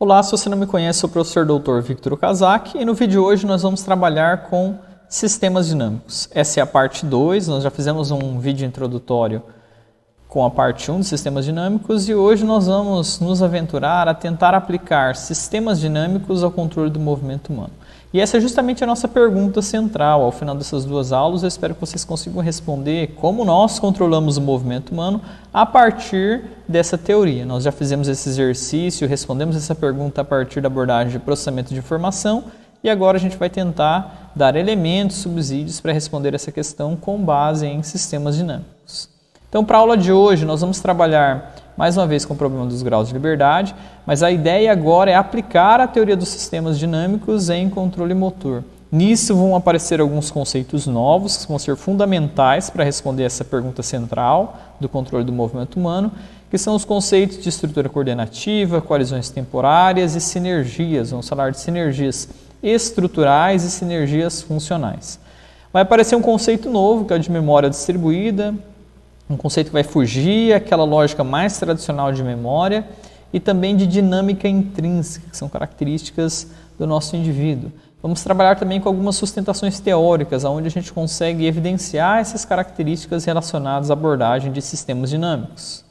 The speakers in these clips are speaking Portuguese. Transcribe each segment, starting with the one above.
Olá, se você não me conhece, sou o professor Dr. Victor Okazaki e no vídeo de hoje nós vamos trabalhar com sistemas dinâmicos. Essa é a parte 2, nós já fizemos um vídeo introdutório com a parte 1 de sistemas dinâmicos e hoje nós vamos nos aventurar a tentar aplicar sistemas dinâmicos ao controle do movimento humano. E essa é justamente a nossa pergunta central ao final dessas duas aulas. Eu espero que vocês consigam responder como nós controlamos o movimento humano a partir dessa teoria. Nós já fizemos esse exercício, respondemos essa pergunta a partir da abordagem de processamento de informação e agora a gente vai tentar dar elementos, subsídios para responder essa questão com base em sistemas dinâmicos. Então, para a aula de hoje, nós vamos trabalhar mais uma vez com o problema dos graus de liberdade, mas a ideia agora é aplicar a teoria dos sistemas dinâmicos em controle motor. Nisso vão aparecer alguns conceitos novos que vão ser fundamentais para responder essa pergunta central do controle do movimento humano, que são os conceitos de estrutura coordenativa, coalizões temporárias e sinergias. Vamos falar de sinergias estruturais e sinergias funcionais. Vai aparecer um conceito novo, que é o de memória distribuída, um conceito que vai fugir àquela lógica mais tradicional de memória e também de dinâmica intrínseca, que são características do nosso indivíduo. Vamos trabalhar também com algumas sustentações teóricas, onde a gente consegue evidenciar essas características relacionadas à abordagem de sistemas dinâmicos.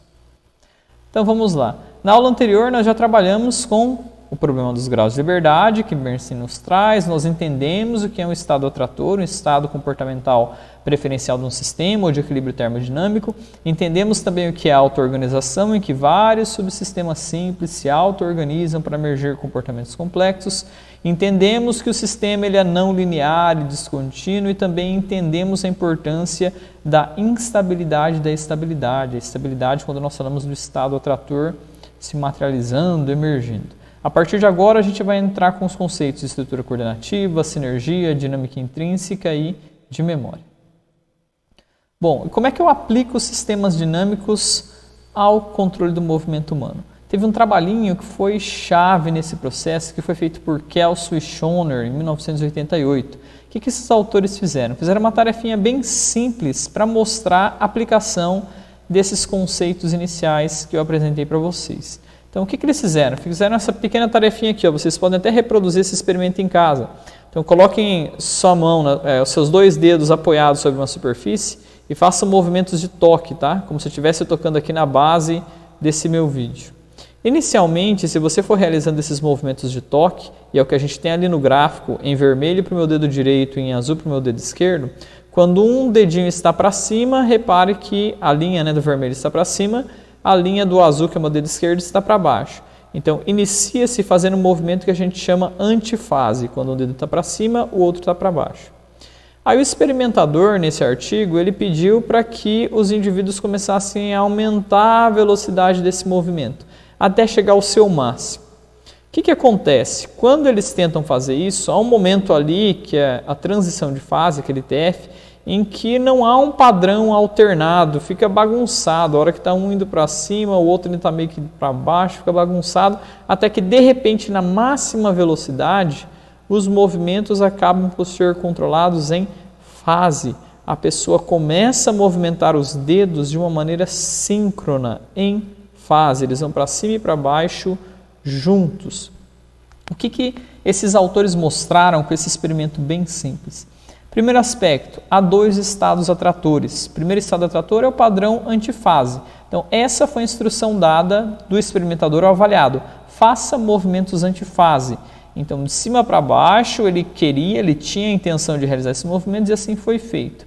Então vamos lá. Na aula anterior nós já trabalhamos com o problema dos graus de liberdade, que Bernstein nos traz. Nós entendemos o que é um estado atrator, um estado comportamental preferencial de um sistema ou de equilíbrio termodinâmico. Entendemos também o que é auto-organização, em que vários subsistemas simples se auto-organizam para emergir comportamentos complexos. Entendemos que o sistema ele é não linear e descontínuo e também entendemos a importância da instabilidade e da estabilidade. A estabilidade quando nós falamos do estado atrator se materializando, emergindo. A partir de agora, a gente vai entrar com os conceitos de estrutura coordenativa, sinergia, dinâmica intrínseca e de memória. Bom, como é que eu aplico os sistemas dinâmicos ao controle do movimento humano? Teve um trabalhinho que foi chave nesse processo, que foi feito por Kelso e Schoner, em 1988. O que esses autores fizeram? Fizeram uma tarefinha bem simples para mostrar a aplicação desses conceitos iniciais que eu apresentei para vocês. Então, o que eles fizeram? Fizeram essa pequena tarefinha aqui, ó. Vocês podem até reproduzir esse experimento em casa. Então, coloquem sua mão, os seus dois dedos apoiados sobre uma superfície e façam movimentos de toque, tá? Como se eu estivesse tocando aqui na base desse meu vídeo. Inicialmente, se você for realizando esses movimentos de toque, e é o que a gente tem ali no gráfico, em vermelho para o meu dedo direito e em azul para o meu dedo esquerdo, quando um dedinho está para cima, repare que a linha do vermelho está para cima, a linha do azul, que é o meu dedo esquerdo, está para baixo. Então, inicia-se fazendo um movimento que a gente chama antifase, quando um dedo está para cima, o outro está para baixo. Aí o experimentador, nesse artigo, ele pediu para que os indivíduos começassem a aumentar a velocidade desse movimento, até chegar ao seu máximo. O que acontece? Quando eles tentam fazer isso, há um momento ali, que é a transição de fase, aquele TF, em que não há um padrão alternado, fica bagunçado. A hora que está um indo para cima, o outro está meio que para baixo, fica bagunçado, até que de repente, na máxima velocidade, os movimentos acabam por ser controlados em fase. A pessoa começa a movimentar os dedos de uma maneira síncrona, em fase. Eles vão para cima e para baixo juntos. O que esses autores mostraram com esse experimento bem simples? Primeiro aspecto, há dois estados atratores. O primeiro estado atrator é o padrão antifase. Então, essa foi a instrução dada do experimentador ao avaliado. Faça movimentos antifase. Então, de cima para baixo, ele tinha a intenção de realizar esses movimentos e assim foi feito.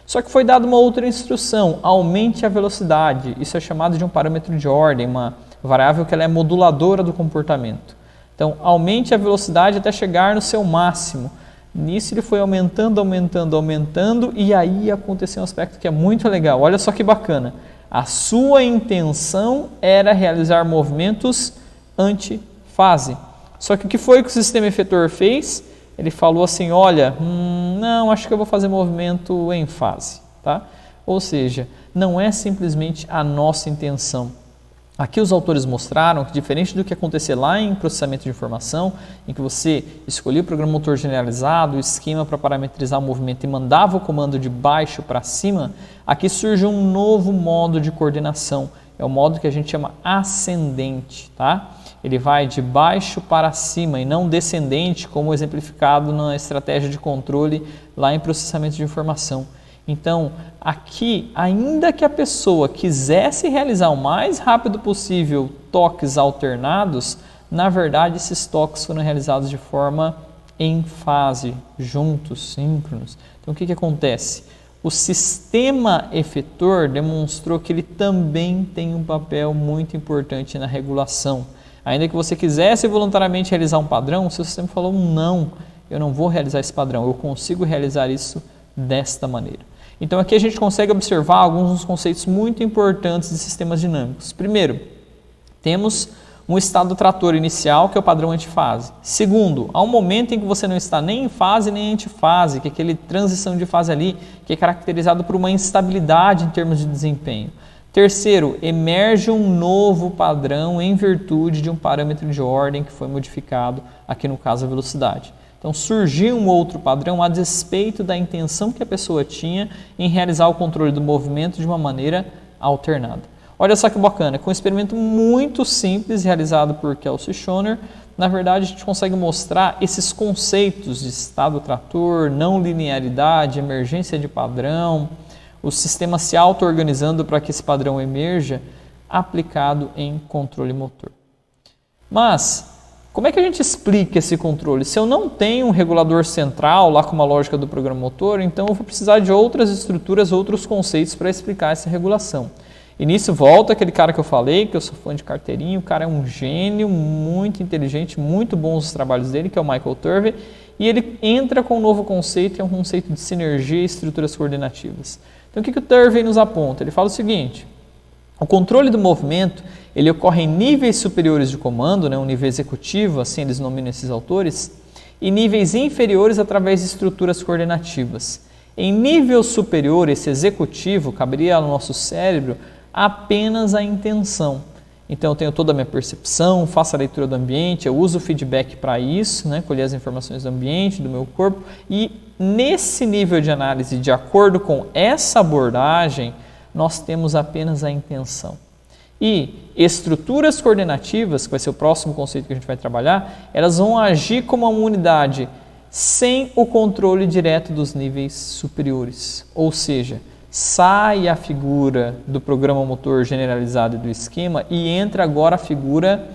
Só que foi dada uma outra instrução, aumente a velocidade. Isso é chamado de um parâmetro de ordem, uma variável que ela é moduladora do comportamento. Então, aumente a velocidade até chegar no seu máximo. Nisso ele foi aumentando e aí aconteceu um aspecto que é muito legal. Olha só que bacana. A sua intenção era realizar movimentos antifase. Só que o que foi que o sistema efetor fez? Ele falou assim, olha, não, acho que eu vou fazer movimento em fase. Tá? Ou seja, não é simplesmente a nossa intenção. Aqui os autores mostraram que, diferente do que acontecia lá em processamento de informação, em que você escolhia o programa motor generalizado, o esquema para parametrizar o movimento e mandava o comando de baixo para cima, aqui surge um novo modo de coordenação. É o modo que a gente chama ascendente. Tá? Ele vai de baixo para cima e não descendente, como exemplificado na estratégia de controle lá em processamento de informação. Então, aqui, ainda que a pessoa quisesse realizar o mais rápido possível toques alternados, na verdade esses toques foram realizados de forma em fase, juntos, síncronos. Então, o que acontece? O sistema efetor demonstrou que ele também tem um papel muito importante na regulação. Ainda que você quisesse voluntariamente realizar um padrão, o seu sistema falou, não, eu não vou realizar esse padrão, eu consigo realizar isso desta maneira. Então aqui a gente consegue observar alguns dos conceitos muito importantes de sistemas dinâmicos. Primeiro, temos um estado trator inicial, que é o padrão antifase. Segundo, há um momento em que você não está nem em fase nem em antifase, que é aquele transição de fase ali, que é caracterizado por uma instabilidade em termos de desempenho. Terceiro, emerge um novo padrão em virtude de um parâmetro de ordem que foi modificado, aqui no caso a velocidade. Então surgiu um outro padrão a despeito da intenção que a pessoa tinha em realizar o controle do movimento de uma maneira alternada. Olha só que bacana, com um experimento muito simples realizado por Kelsey Schoner, na verdade a gente consegue mostrar esses conceitos de estado trator, não linearidade, emergência de padrão, o sistema se auto-organizando para que esse padrão emerja, aplicado em controle motor. Mas, como é que a gente explica esse controle? Se eu não tenho um regulador central, lá com uma lógica do programa motor, então eu vou precisar de outras estruturas, outros conceitos para explicar essa regulação. E nisso volta aquele cara que eu falei, que eu sou fã de carteirinha, o cara é um gênio, muito inteligente, muito bons os trabalhos dele, que é o Michael Turvey, e ele entra com um novo conceito, que é um conceito de sinergia e estruturas coordenativas. Então o que o Turvey nos aponta? Ele fala o seguinte, o controle do movimento ele ocorre em níveis superiores de comando, né, um nível executivo, assim eles nominam esses autores, e níveis inferiores através de estruturas coordenativas. Em nível superior, esse executivo, caberia ao nosso cérebro apenas a intenção. Então eu tenho toda a minha percepção, faço a leitura do ambiente, eu uso o feedback para isso, né, colher as informações do ambiente, do meu corpo, e nesse nível de análise, de acordo com essa abordagem, nós temos apenas a intenção. E estruturas coordenativas, que vai ser o próximo conceito que a gente vai trabalhar, elas vão agir como uma unidade sem o controle direto dos níveis superiores. Ou seja, sai a figura do programa motor generalizado e do esquema e entra agora a figura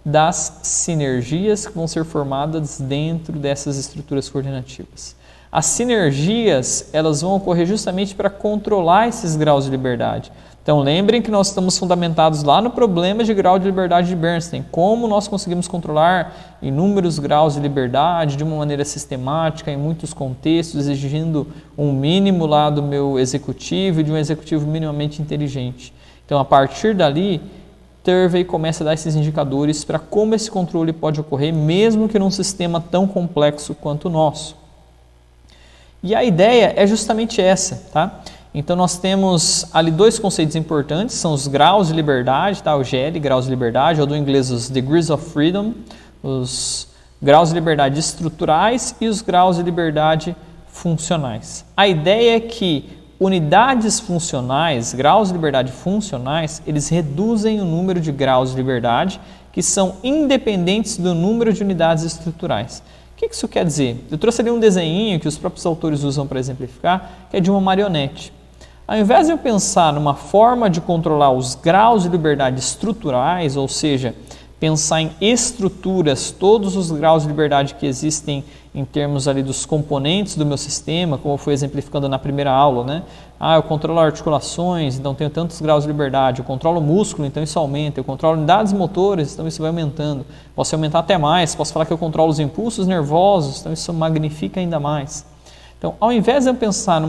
das sinergias que vão ser formadas dentro dessas estruturas coordenativas. As sinergias, elas vão ocorrer justamente para controlar esses graus de liberdade. Então lembrem que nós estamos fundamentados lá no problema de grau de liberdade de Bernstein, como nós conseguimos controlar inúmeros graus de liberdade de uma maneira sistemática, em muitos contextos, exigindo um mínimo lá do meu executivo e de um executivo minimamente inteligente. Então a partir dali, Turvey começa a dar esses indicadores para como esse controle pode ocorrer, mesmo que num sistema tão complexo quanto o nosso. E a ideia é justamente essa, tá? Então nós temos ali dois conceitos importantes, são os graus de liberdade, tá? O GL, graus de liberdade, ou do inglês os degrees of freedom, os graus de liberdade estruturais e os graus de liberdade funcionais. A ideia é que unidades funcionais, graus de liberdade funcionais, eles reduzem o número de graus de liberdade que são independentes do número de unidades estruturais. O que isso quer dizer? Eu trouxe ali um desenho que os próprios autores usam para exemplificar, que é de uma marionete. Ao invés de eu pensar numa forma de controlar os graus de liberdade estruturais, ou seja, pensar em estruturas, todos os graus de liberdade que existem em termos ali dos componentes do meu sistema, como foi exemplificando na primeira aula, né? Eu controlo articulações, então tenho tantos graus de liberdade, eu controlo o músculo, então isso aumenta, eu controlo unidades motoras, então isso vai aumentando, posso aumentar até mais, posso falar que eu controlo os impulsos nervosos, então isso magnifica ainda mais. Então, ao invés de eu pensar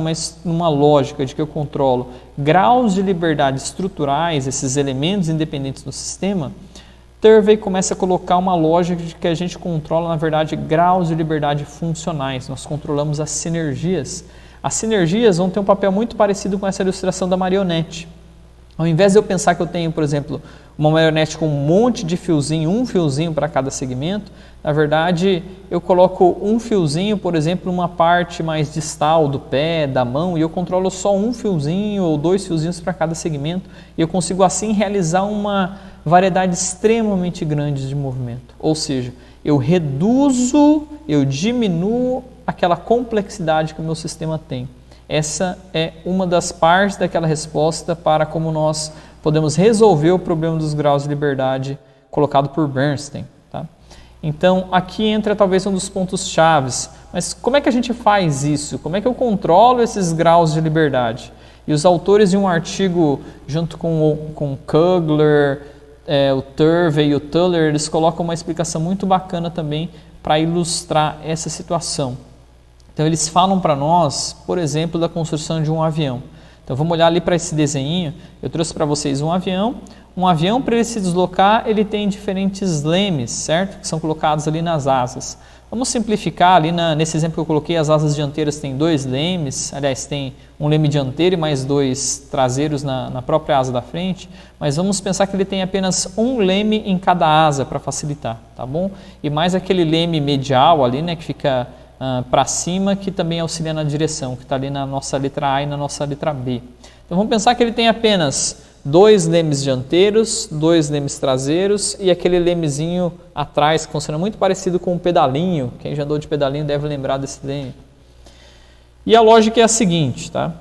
numa lógica de que eu controlo graus de liberdade estruturais, esses elementos independentes do sistema, Turvey começa a colocar uma lógica de que a gente controla, na verdade, graus de liberdade funcionais. Nós controlamos as sinergias. As sinergias vão ter um papel muito parecido com essa ilustração da marionete. Ao invés de eu pensar que eu tenho, por exemplo, uma marionete com um monte de fiozinho, um fiozinho para cada segmento, na verdade eu coloco um fiozinho, por exemplo, numa parte mais distal do pé, da mão, e eu controlo só um fiozinho ou dois fiozinhos para cada segmento, e eu consigo assim realizar uma variedade extremamente grande de movimento. Ou seja, eu diminuo aquela complexidade que o meu sistema tem. Essa é uma das partes daquela resposta para como nós podemos resolver o problema dos graus de liberdade colocado por Bernstein. Tá? Então, aqui entra talvez um dos pontos chaves. Mas como é que a gente faz isso? Como é que eu controlo esses graus de liberdade? E os autores de um artigo, junto com Kugler, o Turvey e o Tuller, eles colocam uma explicação muito bacana também para ilustrar essa situação. Então, eles falam para nós, por exemplo, da construção de um avião. Então, vamos olhar ali para esse desenho. Eu trouxe para vocês um avião. Um avião, para ele se deslocar, ele tem diferentes lemes, certo? Que são colocados ali nas asas. Vamos simplificar ali, nesse exemplo que eu coloquei, as asas dianteiras têm 2 lemes. Aliás, tem um leme dianteiro e mais 2 traseiros na própria asa da frente. Mas vamos pensar que ele tem apenas um leme em cada asa para facilitar, tá bom? E mais aquele leme medial ali, né, que fica para cima, que também auxilia na direção, que está ali na nossa letra A e na nossa letra B. Então vamos pensar que ele tem apenas 2 lemes dianteiros, 2 lemes traseiros e aquele lemezinho atrás, que funciona muito parecido com um pedalinho. Quem já andou de pedalinho deve lembrar desse leme. E a lógica é a seguinte, tá?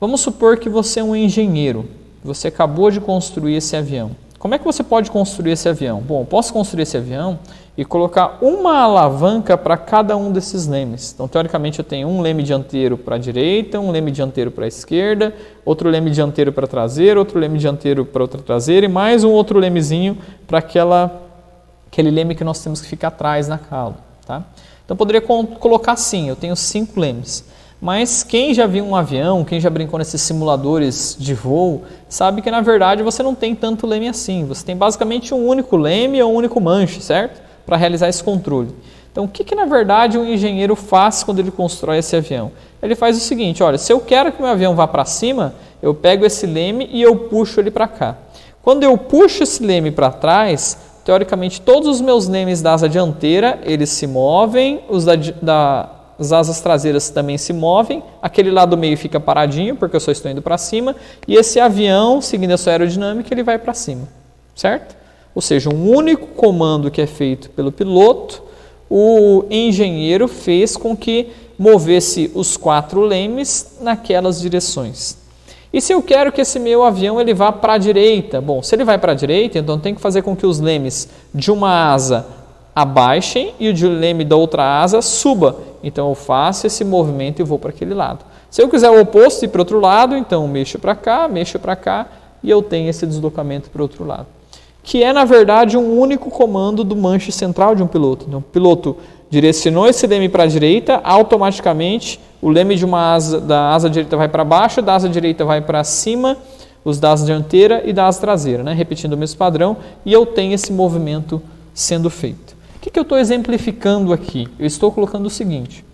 Vamos supor que você é um engenheiro, você acabou de construir esse avião. Como é que você pode construir esse avião? Bom, eu posso construir esse avião e colocar uma alavanca para cada um desses lemes. Então, teoricamente, eu tenho um leme dianteiro para a direita, um leme dianteiro para a esquerda, outro leme dianteiro para a traseira, outro leme dianteiro para outra traseira e mais um outro lemezinho para aquele leme que nós temos que ficar atrás na cauda. Tá? Então, eu poderia colocar assim, eu tenho 5 lemes. Mas quem já viu um avião, quem já brincou nesses simuladores de voo, sabe que na verdade você não tem tanto leme assim. Você tem basicamente um único leme ou um único manche, certo? Para realizar esse controle. Então, o que na verdade um engenheiro faz quando ele constrói esse avião? Ele faz o seguinte, olha, se eu quero que meu avião vá para cima, eu pego esse leme e eu puxo ele para cá. Quando eu puxo esse leme para trás, teoricamente todos os meus lemes da asa dianteira, eles se movem, as asas traseiras também se movem, aquele lado meio fica paradinho, porque eu só estou indo para cima, e esse avião, seguindo a sua aerodinâmica, ele vai para cima, certo? Ou seja, um único comando que é feito pelo piloto, o engenheiro fez com que movesse os 4 lemes naquelas direções. E se eu quero que esse meu avião ele vá para a direita? Bom, se ele vai para a direita, então tem que fazer com que os lemes de uma asa abaixem e o leme da outra asa suba. Então eu faço esse movimento e vou para aquele lado. Se eu quiser o oposto e ir para o outro lado, então mexo para cá e eu tenho esse deslocamento para o outro lado. Que é, na verdade, um único comando do manche central de um piloto. Então, o piloto direcionou esse leme para a direita, automaticamente o leme de uma asa, da asa direita vai para baixo, da asa direita vai para cima, os da asa dianteira e da asa traseira, né? Repetindo o mesmo padrão, e eu tenho esse movimento sendo feito. O que eu estou exemplificando aqui? Eu estou colocando o seguinte,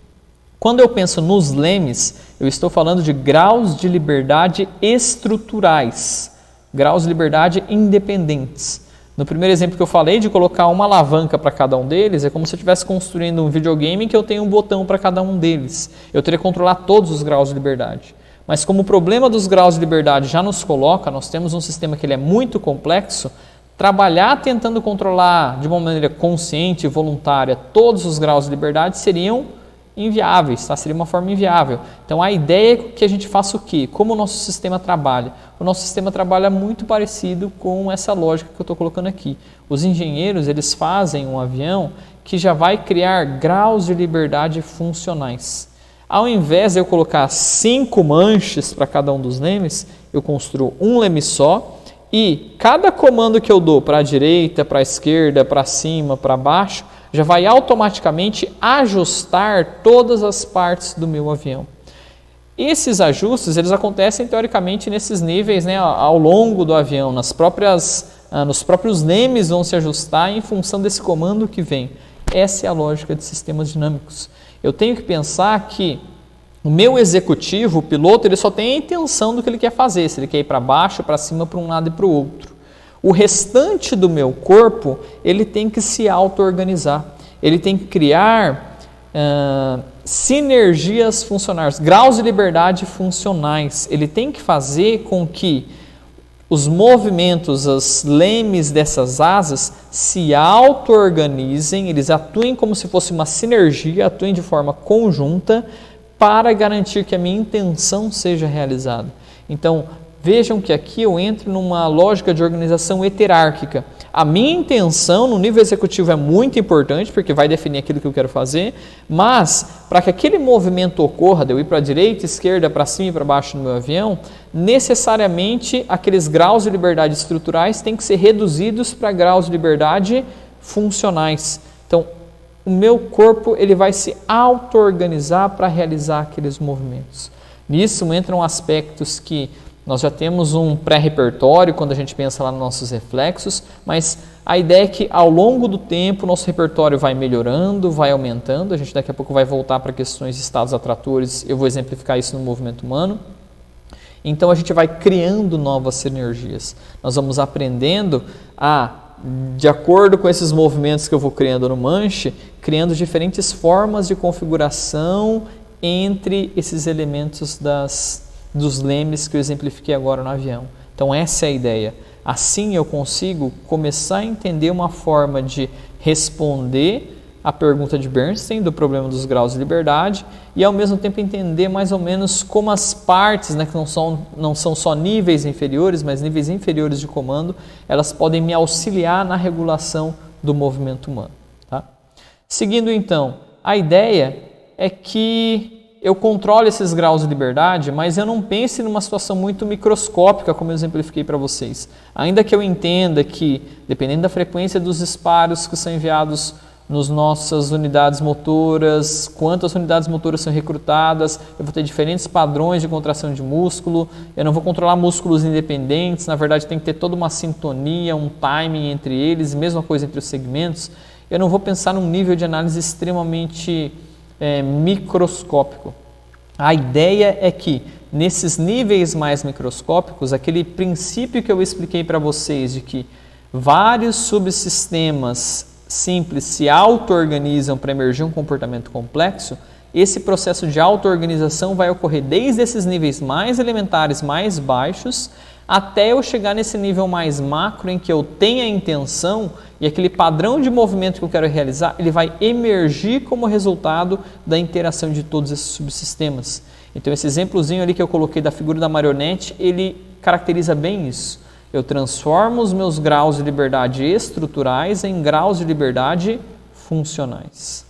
quando eu penso nos lemes, eu estou falando de graus de liberdade estruturais, graus de liberdade independentes. No primeiro exemplo que eu falei, de colocar uma alavanca para cada um deles, é como se eu estivesse construindo um videogame em que eu tenho um botão para cada um deles. Eu teria que controlar todos os graus de liberdade. Mas como o problema dos graus de liberdade já nos coloca, nós temos um sistema que ele é muito complexo, trabalhar tentando controlar de uma maneira consciente e voluntária todos os graus de liberdade seriam inviáveis, tá? Seria uma forma inviável. Então a ideia é que a gente faça o quê? Como o nosso sistema trabalha? O nosso sistema trabalha muito parecido com essa lógica que eu estou colocando aqui. Os engenheiros, eles fazem um avião que já vai criar graus de liberdade funcionais. Ao invés de eu colocar 5 manches para cada um dos lemes, eu construo um leme só e cada comando que eu dou para a direita, para a esquerda, para cima, para baixo, já vai automaticamente ajustar todas as partes do meu avião. Esses ajustes, eles acontecem teoricamente nesses níveis, né, ao longo do avião, nos próprios lemes vão se ajustar em função desse comando que vem. Essa é a lógica de sistemas dinâmicos. Eu tenho que pensar que o meu executivo, o piloto, ele só tem a intenção do que ele quer fazer, se ele quer ir para baixo, para cima, para um lado e para o outro. O restante do meu corpo, ele tem que se auto-organizar, ele tem que criar sinergias funcionais, graus de liberdade funcionais. Ele tem que fazer com que os movimentos, os lemes dessas asas se auto-organizem, eles atuem como se fosse uma sinergia, atuem de forma conjunta para garantir que a minha intenção seja realizada. Então, vejam que aqui eu entro numa lógica de organização heterárquica. A minha intenção no nível executivo é muito importante, porque vai definir aquilo que eu quero fazer, mas para que aquele movimento ocorra, de eu ir para a direita, esquerda, para cima e para baixo no meu avião, necessariamente aqueles graus de liberdade estruturais têm que ser reduzidos para graus de liberdade funcionais. Então, o meu corpo ele vai se auto-organizar para realizar aqueles movimentos. Nisso entram aspectos que nós já temos um pré-repertório quando a gente pensa lá nos nossos reflexos, mas a ideia é que ao longo do tempo o nosso repertório vai melhorando, vai aumentando. A gente daqui a pouco vai voltar para questões de estados atratores, eu vou exemplificar isso no movimento humano. Então a gente vai criando novas sinergias. Nós vamos aprendendo de acordo com esses movimentos que eu vou criando no manche, criando diferentes formas de configuração entre esses elementos dos lemes que eu exemplifiquei agora no avião. Então essa é a ideia. Assim eu consigo começar a entender uma forma de responder a pergunta de Bernstein do problema dos graus de liberdade e ao mesmo tempo entender mais ou menos como as partes, que não são só níveis inferiores, mas níveis inferiores de comando, elas podem me auxiliar na regulação do movimento humano. Tá? Seguindo então, a ideia é que eu controlo esses graus de liberdade, mas eu não pense numa situação muito microscópica, como eu exemplifiquei para vocês. Ainda que eu entenda que, dependendo da frequência dos disparos que são enviados nas nossas unidades motoras, quantas unidades motoras são recrutadas, eu vou ter diferentes padrões de contração de músculo, eu não vou controlar músculos independentes, na verdade tem que ter toda uma sintonia, um timing entre eles, mesma coisa entre os segmentos. Eu não vou pensar num nível de análise extremamente microscópico. A ideia é que nesses níveis mais microscópicos, aquele princípio que eu expliquei para vocês de que vários subsistemas simples se auto-organizam para emergir um comportamento complexo, esse processo de auto-organização vai ocorrer desde esses níveis mais elementares, mais baixos, até eu chegar nesse nível mais macro em que eu tenho a intenção e aquele padrão de movimento que eu quero realizar, ele vai emergir como resultado da interação de todos esses subsistemas. Então esse exemplozinho ali que eu coloquei da figura da marionete, ele caracteriza bem isso. Eu transformo os meus graus de liberdade estruturais em graus de liberdade funcionais.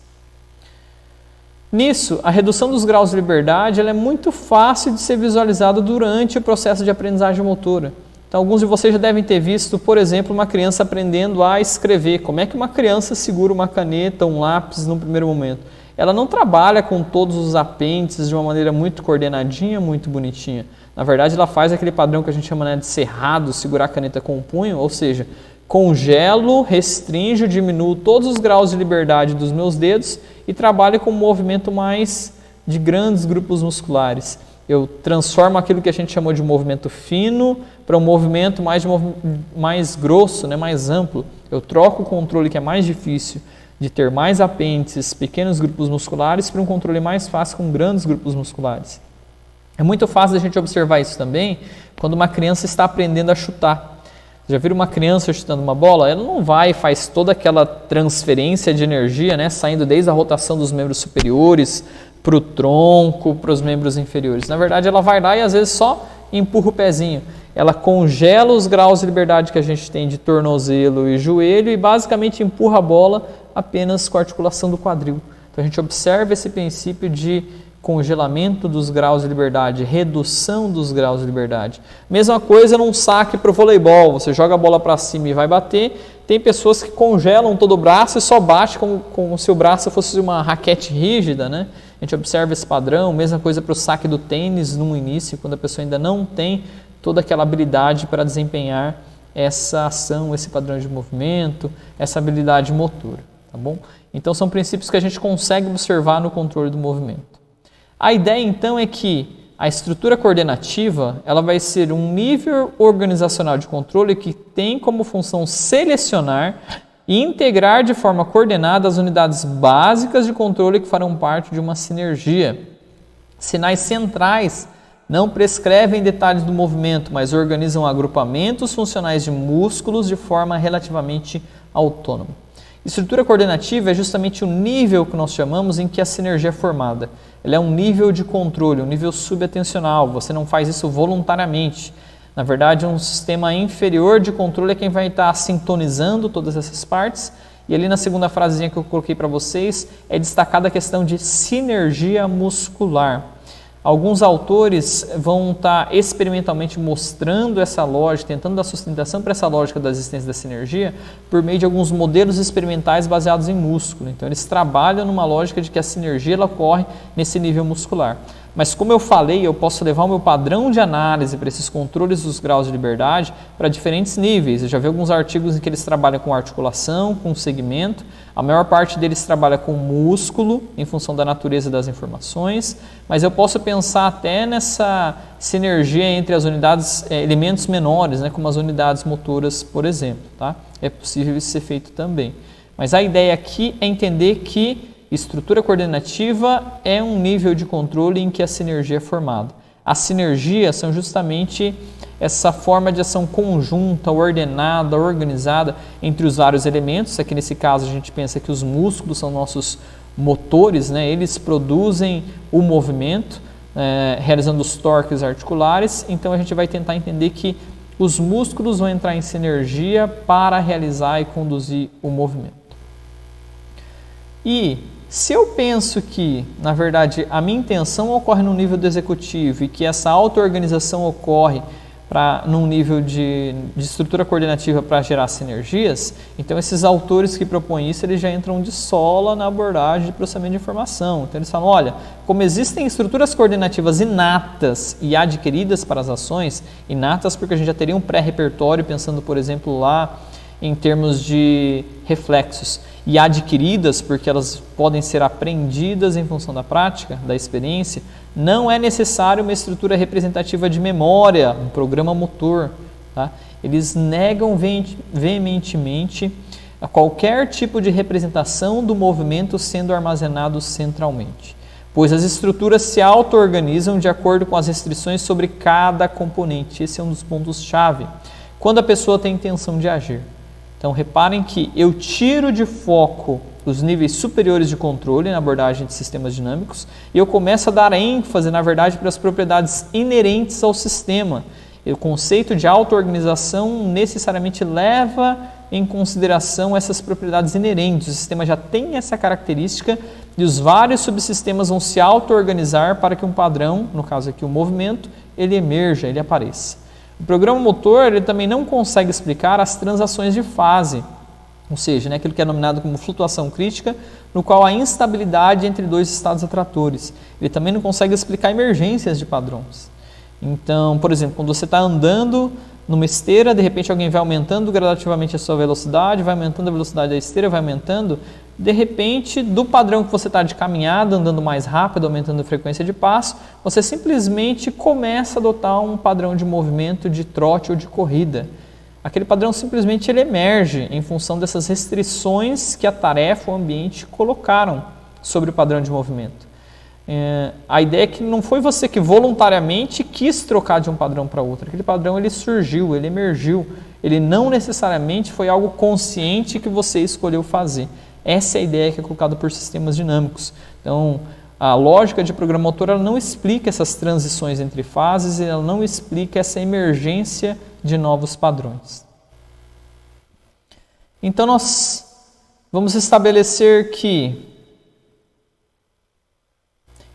Nisso, a redução dos graus de liberdade ela é muito fácil de ser visualizada durante o processo de aprendizagem motora. Então, alguns de vocês já devem ter visto, por exemplo, uma criança aprendendo a escrever. Como é que uma criança segura uma caneta, um lápis no primeiro momento? Ela não trabalha com todos os apêndices de uma maneira muito coordenadinha, muito bonitinha. Na verdade, ela faz aquele padrão que a gente chama de cerrado, segurar a caneta com o punho, ou seja, congelo, restringo, diminuo todos os graus de liberdade dos meus dedos e trabalho com um movimento mais de grandes grupos musculares. Eu transformo aquilo que a gente chamou de movimento fino para um movimento mais grosso, mais amplo. Eu troco o controle que é mais difícil de ter mais apêndices, pequenos grupos musculares, para um controle mais fácil com grandes grupos musculares. É muito fácil a gente observar isso também quando uma criança está aprendendo a chutar. Já viram uma criança chutando uma bola? Ela não vai e faz toda aquela transferência de energia, saindo desde a rotação dos membros superiores para o tronco, para os membros inferiores. Na verdade, ela vai lá e às vezes só empurra o pezinho. Ela congela os graus de liberdade que a gente tem de tornozelo e joelho e basicamente empurra a bola apenas com a articulação do quadril. Então a gente observa esse princípio de congelamento dos graus de liberdade, redução dos graus de liberdade. Mesma coisa num saque para o voleibol, você joga a bola para cima e vai bater, tem pessoas que congelam todo o braço e só bate como se o braço fosse uma raquete rígida, A gente observa esse padrão, mesma coisa para o saque do tênis no início, quando a pessoa ainda não tem toda aquela habilidade para desempenhar essa ação, esse padrão de movimento, essa habilidade motora, tá bom? Então são princípios que a gente consegue observar no controle do movimento. A ideia, então, é que a estrutura coordenativa ela vai ser um nível organizacional de controle que tem como função selecionar e integrar de forma coordenada as unidades básicas de controle que farão parte de uma sinergia. Sinais centrais não prescrevem detalhes do movimento, mas organizam agrupamentos funcionais de músculos de forma relativamente autônoma. Estrutura coordenativa é justamente o nível que nós chamamos em que a sinergia é formada. Ela é um nível de controle, um nível subatencional, você não faz isso voluntariamente. Na verdade, um sistema inferior de controle é quem vai estar sintonizando todas essas partes. E ali na segunda frasezinha que eu coloquei para vocês, é destacada a questão de sinergia muscular. Alguns autores vão estar experimentalmente mostrando essa lógica, tentando dar sustentação para essa lógica da existência da sinergia por meio de alguns modelos experimentais baseados em músculo. Então eles trabalham numa lógica de que a sinergia ela ocorre nesse nível muscular. Mas como eu falei, eu posso levar o meu padrão de análise para esses controles dos graus de liberdade para diferentes níveis. Eu já vi alguns artigos em que eles trabalham com articulação, com segmento. A maior parte deles trabalha com músculo, em função da natureza das informações. Mas eu posso pensar até nessa sinergia entre as unidades, elementos menores, né, como as unidades motoras, por exemplo. Tá? É possível isso ser feito também. Mas a ideia aqui é entender que estrutura coordenativa é um nível de controle em que a sinergia é formada. As sinergias são justamente essa forma de ação conjunta, ordenada, organizada entre os vários elementos. Aqui nesse caso a gente pensa que os músculos são nossos motores, né? Eles produzem o movimento, realizando os torques articulares. Então a gente vai tentar entender que os músculos vão entrar em sinergia para realizar e conduzir o movimento. E se eu penso que, na verdade, a minha intenção ocorre no nível do executivo e que essa auto-organização ocorre num nível de estrutura coordenativa para gerar sinergias, então esses autores que propõem isso, eles já entram de sola na abordagem de processamento de informação. Então eles falam, olha, como existem estruturas coordenativas inatas e adquiridas para as ações, inatas porque a gente já teria um pré-repertório, pensando, por exemplo, lá em termos de reflexos, e adquiridas porque elas podem ser aprendidas em função da prática, da experiência, não é necessário uma estrutura representativa de memória, um programa motor. Tá? Eles negam veementemente a qualquer tipo de representação do movimento sendo armazenado centralmente, pois as estruturas se auto-organizam de acordo com as restrições sobre cada componente. Esse é um dos pontos-chave, quando a pessoa tem intenção de agir. Então, reparem que eu tiro de foco os níveis superiores de controle na abordagem de sistemas dinâmicos e eu começo a dar ênfase, na verdade, para as propriedades inerentes ao sistema. O conceito de auto-organização necessariamente leva em consideração essas propriedades inerentes. O sistema já tem essa característica e os vários subsistemas vão se auto-organizar para que um padrão, no caso aqui o movimento, ele emerja, ele apareça. O programa motor ele também não consegue explicar as transações de fase, ou seja, aquilo que é denominado como flutuação crítica, no qual há instabilidade entre dois estados atratores. Ele também não consegue explicar emergências de padrões. Então, por exemplo, quando você está andando numa esteira, de repente alguém vai aumentando gradativamente a sua velocidade, vai aumentando a velocidade da esteira, vai aumentando, de repente, do padrão que você está de caminhada, andando mais rápido, aumentando a frequência de passo, você simplesmente começa a adotar um padrão de movimento de trote ou de corrida. Aquele padrão simplesmente ele emerge em função dessas restrições que a tarefa ou o ambiente colocaram sobre o padrão de movimento. A ideia é que não foi você que voluntariamente quis trocar de um padrão para outro. Aquele padrão ele surgiu, ele emergiu. Ele não necessariamente foi algo consciente que você escolheu fazer. Essa é a ideia que é colocada por sistemas dinâmicos. Então, a lógica de programa motor ela não explica essas transições entre fases, ela não explica essa emergência de novos padrões. Então, nós vamos estabelecer que...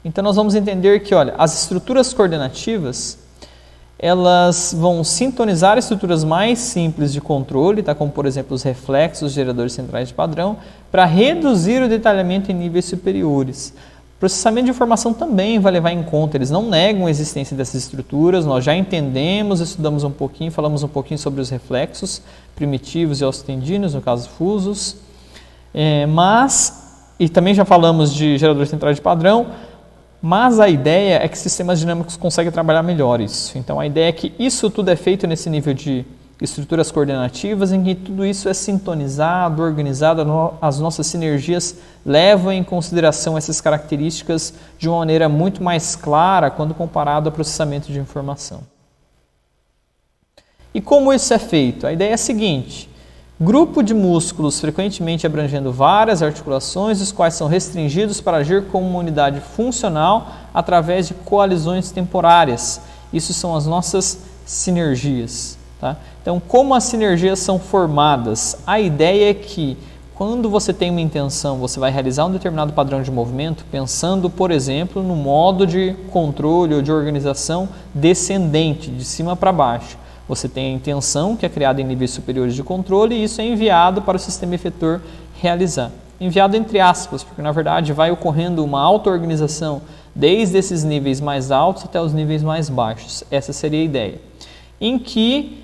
Então, nós vamos entender que, olha, as estruturas coordenativas, elas vão sintonizar estruturas mais simples de controle, tá? Como, por exemplo, os reflexos, geradores centrais de padrão, para reduzir o detalhamento em níveis superiores. O processamento de informação também vai levar em conta, eles não negam a existência dessas estruturas, nós já entendemos, estudamos um pouquinho, falamos um pouquinho sobre os reflexos primitivos e ostendinos, no caso fusos, e também já falamos de geradores centrais de padrão, mas a ideia é que sistemas dinâmicos conseguem trabalhar melhor isso. Então a ideia é que isso tudo é feito nesse nível de estruturas coordenativas em que tudo isso é sintonizado, organizado, as nossas sinergias levam em consideração essas características de uma maneira muito mais clara quando comparado ao processamento de informação. E como isso é feito? A ideia é a seguinte: grupo de músculos frequentemente abrangendo várias articulações, os quais são restringidos para agir como uma unidade funcional através de coalizões temporárias. Isso são as nossas sinergias. Tá? Então, como as sinergias são formadas? A ideia é que quando você tem uma intenção, você vai realizar um determinado padrão de movimento, pensando, por exemplo, no modo de controle ou de organização descendente, de cima para baixo. Você tem a intenção, que é criada em níveis superiores de controle, e isso é enviado para o sistema efetor realizar. Enviado entre aspas, porque na verdade vai ocorrendo uma auto-organização desde esses níveis mais altos até os níveis mais baixos. Essa seria a ideia. Em que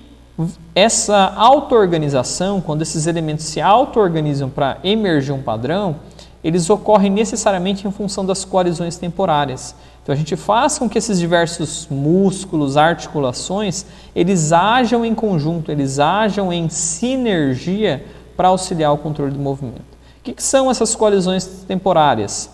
essa auto-organização, quando esses elementos se auto-organizam para emergir um padrão, eles ocorrem necessariamente em função das coalizões temporárias. Então a gente faz com que esses diversos músculos, articulações, eles ajam em conjunto, eles ajam em sinergia para auxiliar o controle do movimento. O que são essas coalizões temporárias?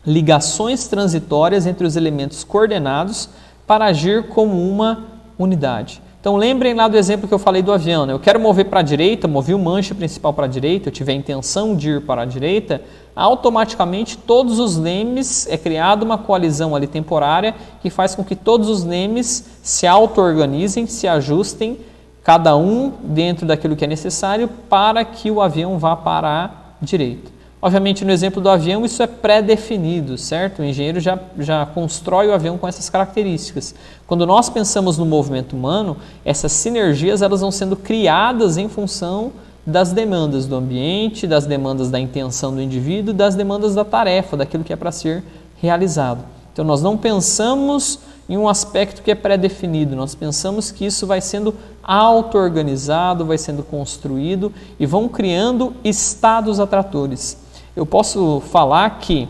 Ligações transitórias entre os elementos coordenados para agir como uma unidade. Então lembrem lá do exemplo que eu falei do avião, né? Eu quero mover para a direita, movi o manche principal para a direita, eu tiver a intenção de ir para a direita, automaticamente todos os lemes, é criada uma coalizão ali temporária que faz com que todos os lemes se auto-organizem, se ajustem, cada um dentro daquilo que é necessário para que o avião vá para a direita. Obviamente, no exemplo do avião, isso é pré-definido, certo? O engenheiro já constrói o avião com essas características. Quando nós pensamos no movimento humano, essas sinergias elas vão sendo criadas em função das demandas do ambiente, das demandas da intenção do indivíduo, das demandas da tarefa, daquilo que é para ser realizado. Então, nós não pensamos em um aspecto que é pré-definido, nós pensamos que isso vai sendo auto-organizado, vai sendo construído e vão criando estados atratores. Eu posso falar que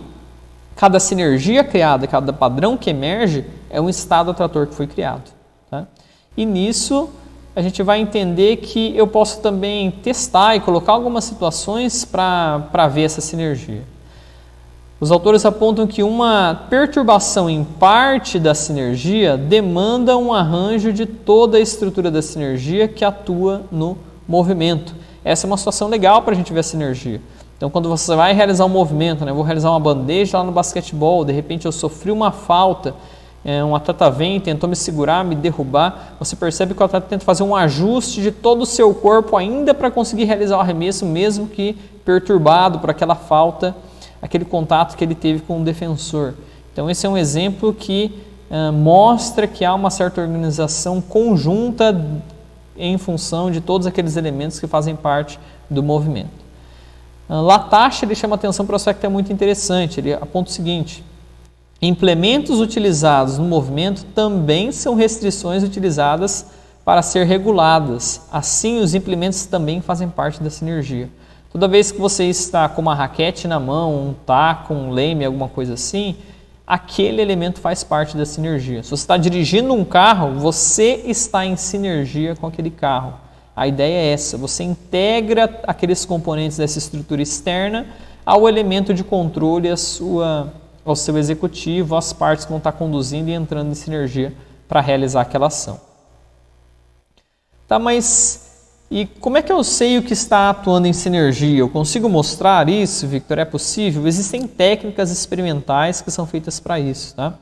cada sinergia criada, cada padrão que emerge é um estado atrator que foi criado. Tá? E nisso a gente vai entender que eu posso também testar e colocar algumas situações para ver essa sinergia. Os autores apontam que uma perturbação em parte da sinergia demanda um arranjo de toda a estrutura da sinergia que atua no movimento. Essa é uma situação legal para a gente ver a sinergia. Então, quando você vai realizar um movimento, né, eu vou realizar uma bandeja lá no basquetebol, de repente eu sofri uma falta, um atleta vem, tentou me segurar, me derrubar, você percebe que o atleta tenta fazer um ajuste de todo o seu corpo ainda para conseguir realizar o arremesso, mesmo que perturbado por aquela falta, aquele contato que ele teve com o defensor. Então, esse é um exemplo que mostra que há uma certa organização conjunta em função de todos aqueles elementos que fazem parte do movimento. Latache ele chama atenção para um aspecto que é muito interessante. Ele aponta o seguinte: implementos utilizados no movimento também são restrições utilizadas para ser reguladas. Assim, os implementos também fazem parte da sinergia. Toda vez que você está com uma raquete na mão, um taco, um leme, alguma coisa assim, aquele elemento faz parte da sinergia. Se você está dirigindo um carro, você está em sinergia com aquele carro. A ideia é essa, você integra aqueles componentes dessa estrutura externa ao elemento de controle, ao seu executivo, às partes que vão estar conduzindo e entrando em sinergia para realizar aquela ação. Tá, mas e como é que eu sei o que está atuando em sinergia? Eu consigo mostrar isso, Victor? É possível? Existem técnicas experimentais que são feitas para isso, tá?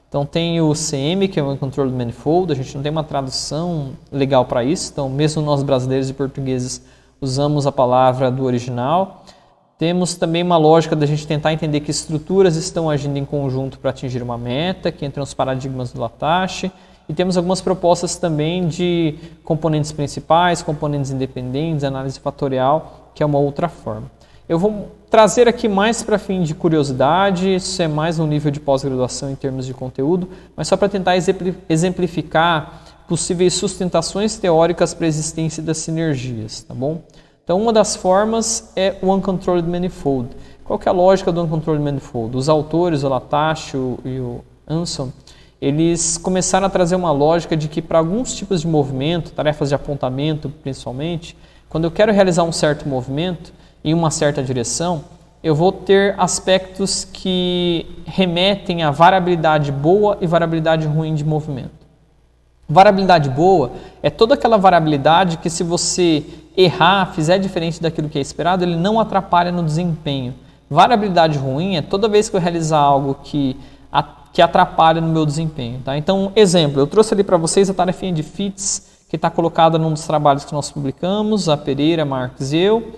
Então tem o CM, que é o Control Manifold, a gente não tem uma tradução legal para isso, então mesmo nós brasileiros e portugueses usamos a palavra do original. Temos também uma lógica da gente tentar entender que estruturas estão agindo em conjunto para atingir uma meta, que entram os paradigmas do Latache, e temos algumas propostas também de componentes principais, componentes independentes, análise fatorial, que é uma outra forma. Eu vou trazer aqui mais para fim de curiosidade, isso é mais um nível de pós-graduação em termos de conteúdo, mas só para tentar exemplificar possíveis sustentações teóricas para a existência das sinergias, tá bom? Então, uma das formas é o Uncontrolled Manifold. Qual que é a lógica do Uncontrolled Manifold? Os autores, o Latache e o Anson, eles começaram a trazer uma lógica de que para alguns tipos de movimento, tarefas de apontamento principalmente, quando eu quero realizar um certo movimento em uma certa direção, eu vou ter aspectos que remetem a variabilidade boa e variabilidade ruim de movimento. Variabilidade boa é toda aquela variabilidade que, se você errar, fizer diferente daquilo que é esperado, ele não atrapalha no desempenho. Variabilidade ruim é toda vez que eu realizar algo que atrapalha no meu desempenho. Tá? Então, exemplo, eu trouxe ali para vocês a tarefinha de FITS, que está colocada num dos trabalhos que nós publicamos, a Pereira, Marques e eu,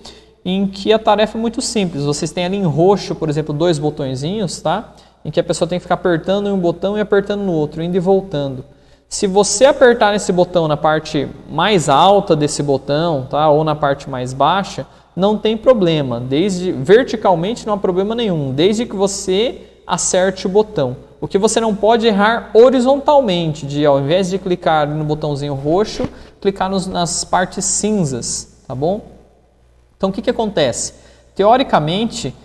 em que a tarefa é muito simples. Vocês têm ali em roxo, por exemplo, 2 botõezinhos, tá? Em que a pessoa tem que ficar apertando em um botão e apertando no outro, indo e voltando. Se você apertar nesse botão na parte mais alta desse botão, tá? Ou na parte mais baixa, não tem problema. Verticalmente não há problema nenhum, desde que você acerte o botão. O que você não pode errar horizontalmente, de ao invés de clicar no botãozinho roxo, clicar nas partes cinzas, tá bom? Então o que acontece? Teoricamente,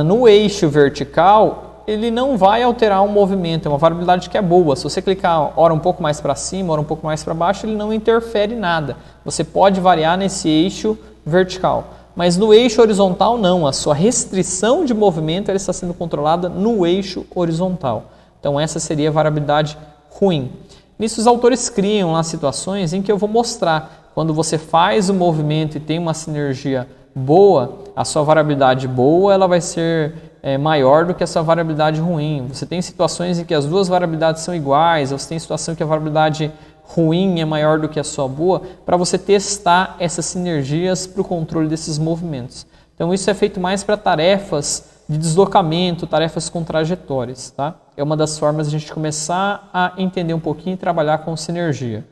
no eixo vertical, ele não vai alterar o movimento, é uma variabilidade que é boa. Se você clicar ora um pouco mais para cima, ora um pouco mais para baixo, ele não interfere em nada. Você pode variar nesse eixo vertical. Mas no eixo horizontal não, a sua restrição de movimento ela está sendo controlada no eixo horizontal. Então essa seria a variabilidade ruim. Nisso os autores criam lá situações em que eu vou mostrar quando você faz o movimento e tem uma sinergia boa, a sua variabilidade boa ela vai ser maior do que a sua variabilidade ruim. Você tem situações em que as duas variabilidades são iguais, ou você tem situação em que a variabilidade ruim é maior do que a sua boa, para você testar essas sinergias para o controle desses movimentos. Então isso é feito mais para tarefas de deslocamento, tarefas com trajetórias. Tá? É uma das formas de a gente começar a entender um pouquinho e trabalhar com sinergia.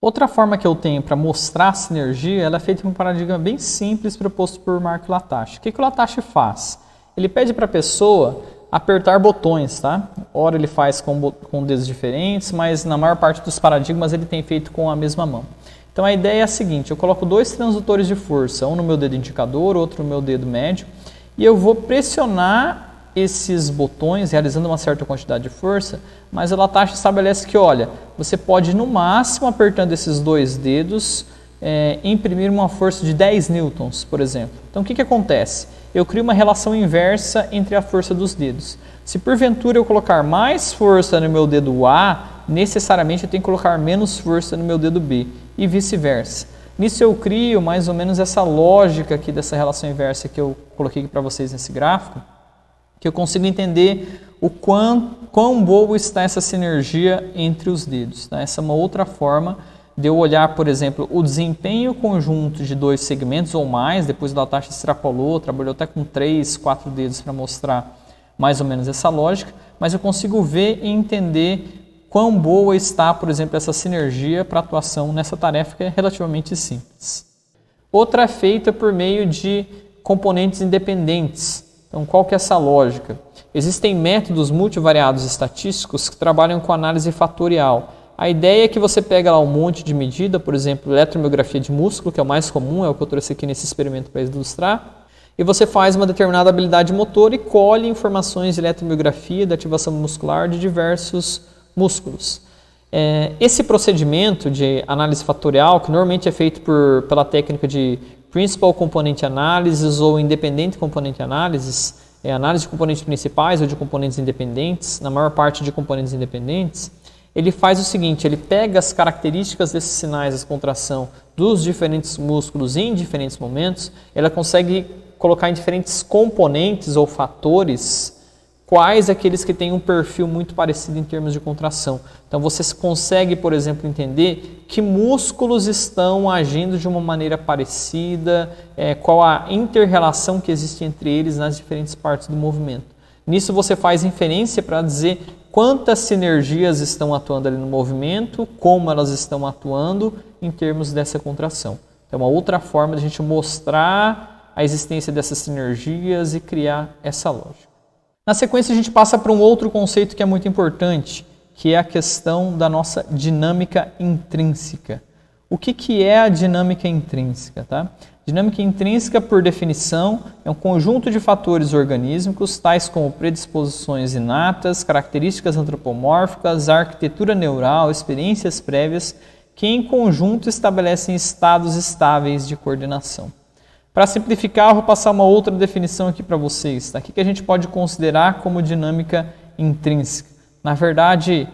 Outra forma que eu tenho para mostrar a sinergia, ela é feita em um paradigma bem simples proposto por Mark Latache. O que o Latache faz? Ele pede para a pessoa apertar botões, tá? Ora ele faz com dedos diferentes, mas na maior parte dos paradigmas ele tem feito com a mesma mão. Então a ideia é a seguinte, eu coloco 2 transdutores de força, um no meu dedo indicador, outro no meu dedo médio, e eu vou pressionar esses botões, realizando uma certa quantidade de força, mas o Latache estabelece que, olha, você pode no máximo, apertando esses 2 dedos, imprimir uma força de 10 newtons, por exemplo. Então o que acontece? Eu crio uma relação inversa entre a força dos dedos. Se porventura eu colocar mais força no meu dedo A, necessariamente eu tenho que colocar menos força no meu dedo B, e vice-versa. Nisso eu crio mais ou menos essa lógica aqui dessa relação inversa que eu coloquei aqui para vocês nesse gráfico, que eu consigo entender o quão boa está essa sinergia entre os dedos. Tá? Essa é uma outra forma de eu olhar, por exemplo, o desempenho conjunto de 2 segmentos ou mais, depois o Latache extrapolou, trabalhou até com 3, 4 dedos para mostrar mais ou menos essa lógica, mas eu consigo ver e entender quão boa está, por exemplo, essa sinergia para atuação nessa tarefa que é relativamente simples. Outra é feita por meio de componentes independentes. Então, qual que é essa lógica? Existem métodos multivariados estatísticos que trabalham com análise fatorial. A ideia é que você pega lá um monte de medida, por exemplo, eletromiografia de músculo, que é o mais comum, é o que eu trouxe aqui nesse experimento para ilustrar, e você faz uma determinada habilidade motor e colhe informações de eletromiografia, de ativação muscular de diversos músculos. Esse procedimento de análise fatorial, que normalmente é feito pela técnica de Principal Component Analysis ou Independent Component Analysis, análise de componentes principais ou de componentes independentes, na maior parte de componentes independentes, ele faz o seguinte, ele pega as características desses sinais de contração dos diferentes músculos em diferentes momentos, ela consegue colocar em diferentes componentes ou fatores quais aqueles que têm um perfil muito parecido em termos de contração. Então você consegue, por exemplo, entender que músculos estão agindo de uma maneira parecida, qual a inter-relação que existe entre eles nas diferentes partes do movimento. Nisso você faz inferência para dizer quantas sinergias estão atuando ali no movimento, como elas estão atuando em termos dessa contração. É uma outra forma de a gente mostrar a existência dessas sinergias e criar essa lógica. Na sequência a gente passa para um outro conceito que é muito importante, que é a questão da nossa dinâmica intrínseca. O que é a dinâmica intrínseca? Tá? Dinâmica intrínseca, por definição, é um conjunto de fatores organísmicos, tais como predisposições inatas, características antropomórficas, arquitetura neural, experiências prévias, que em conjunto estabelecem estados estáveis de coordenação. Para simplificar, eu vou passar uma outra definição aqui para vocês. Tá? O que a gente pode considerar como dinâmica intrínseca? Na verdade,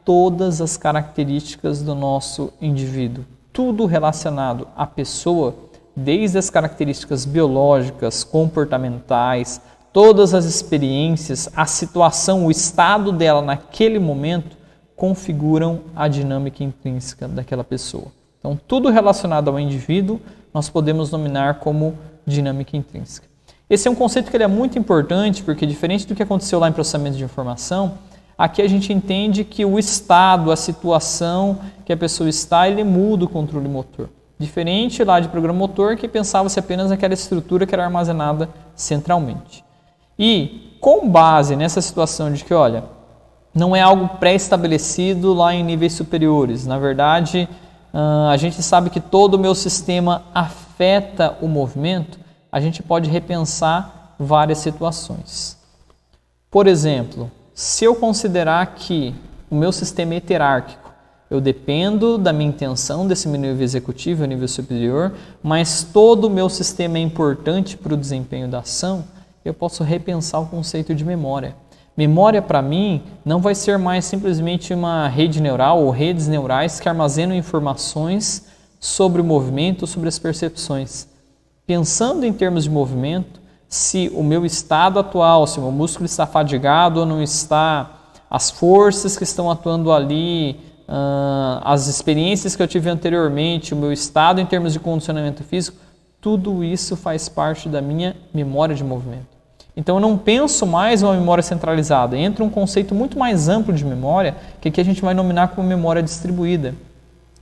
todas as características do nosso indivíduo, tudo relacionado à pessoa, desde as características biológicas, comportamentais, todas as experiências, a situação, o estado dela naquele momento, configuram a dinâmica intrínseca daquela pessoa. Então, tudo relacionado ao indivíduo, nós podemos nominar como dinâmica intrínseca. Esse é um conceito que ele é muito importante, porque diferente do que aconteceu lá em processamento de informação, aqui a gente entende que o estado, a situação que a pessoa está, ele muda o controle motor. Diferente lá de programa motor, que pensava-se apenas naquela estrutura que era armazenada centralmente. E com base nessa situação de que, olha, não é algo pré-estabelecido lá em níveis superiores. Na verdade, a gente sabe que todo o meu sistema afeta o movimento, a gente pode repensar várias situações. Por exemplo, se eu considerar que o meu sistema é heterárquico, eu dependo da minha intenção desse meu nível executivo, o nível superior, mas todo o meu sistema é importante para o desempenho da ação, eu posso repensar o conceito de memória. Memória, para mim, não vai ser mais simplesmente uma rede neural ou redes neurais que armazenam informações sobre o movimento, sobre as percepções. Pensando em termos de movimento, se o meu estado atual, se o meu músculo está fadigado ou não está, as forças que estão atuando ali, as experiências que eu tive anteriormente, o meu estado em termos de condicionamento físico, tudo isso faz parte da minha memória de movimento. Então eu não penso mais uma memória centralizada, entra um conceito muito mais amplo de memória, que aqui a gente vai nominar como memória distribuída.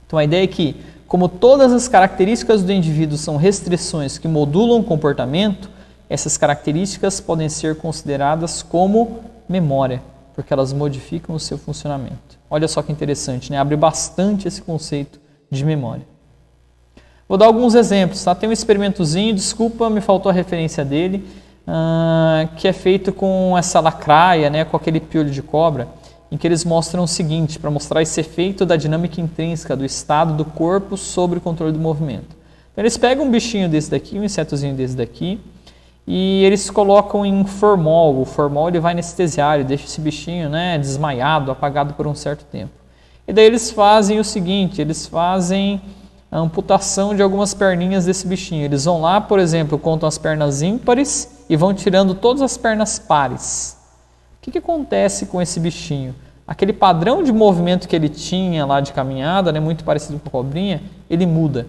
Então a ideia é que, como todas as características do indivíduo são restrições que modulam o comportamento, essas características podem ser consideradas como memória, porque elas modificam o seu funcionamento. Olha só que interessante, né? Abre bastante esse conceito de memória. Vou dar alguns exemplos, tá? Tem um experimentozinho, desculpa, me faltou a referência dele, que é feito com essa lacraia, né? Com aquele piolho de cobra, em que eles mostram o seguinte, para mostrar esse efeito da dinâmica intrínseca, do estado do corpo sobre o controle do movimento. Então, eles pegam um bichinho desse daqui, um insetozinho desse daqui, e eles colocam em formol. O formol ele vai anestesiar, ele deixa esse bichinho, né, desmaiado, apagado por um certo tempo. E daí eles fazem o seguinte, eles fazem a amputação de algumas perninhas desse bichinho. Eles vão lá, por exemplo, contam as pernas ímpares e vão tirando todas as pernas pares. O que acontece com esse bichinho? Aquele padrão de movimento que ele tinha lá de caminhada, né, muito parecido com a cobrinha, ele muda.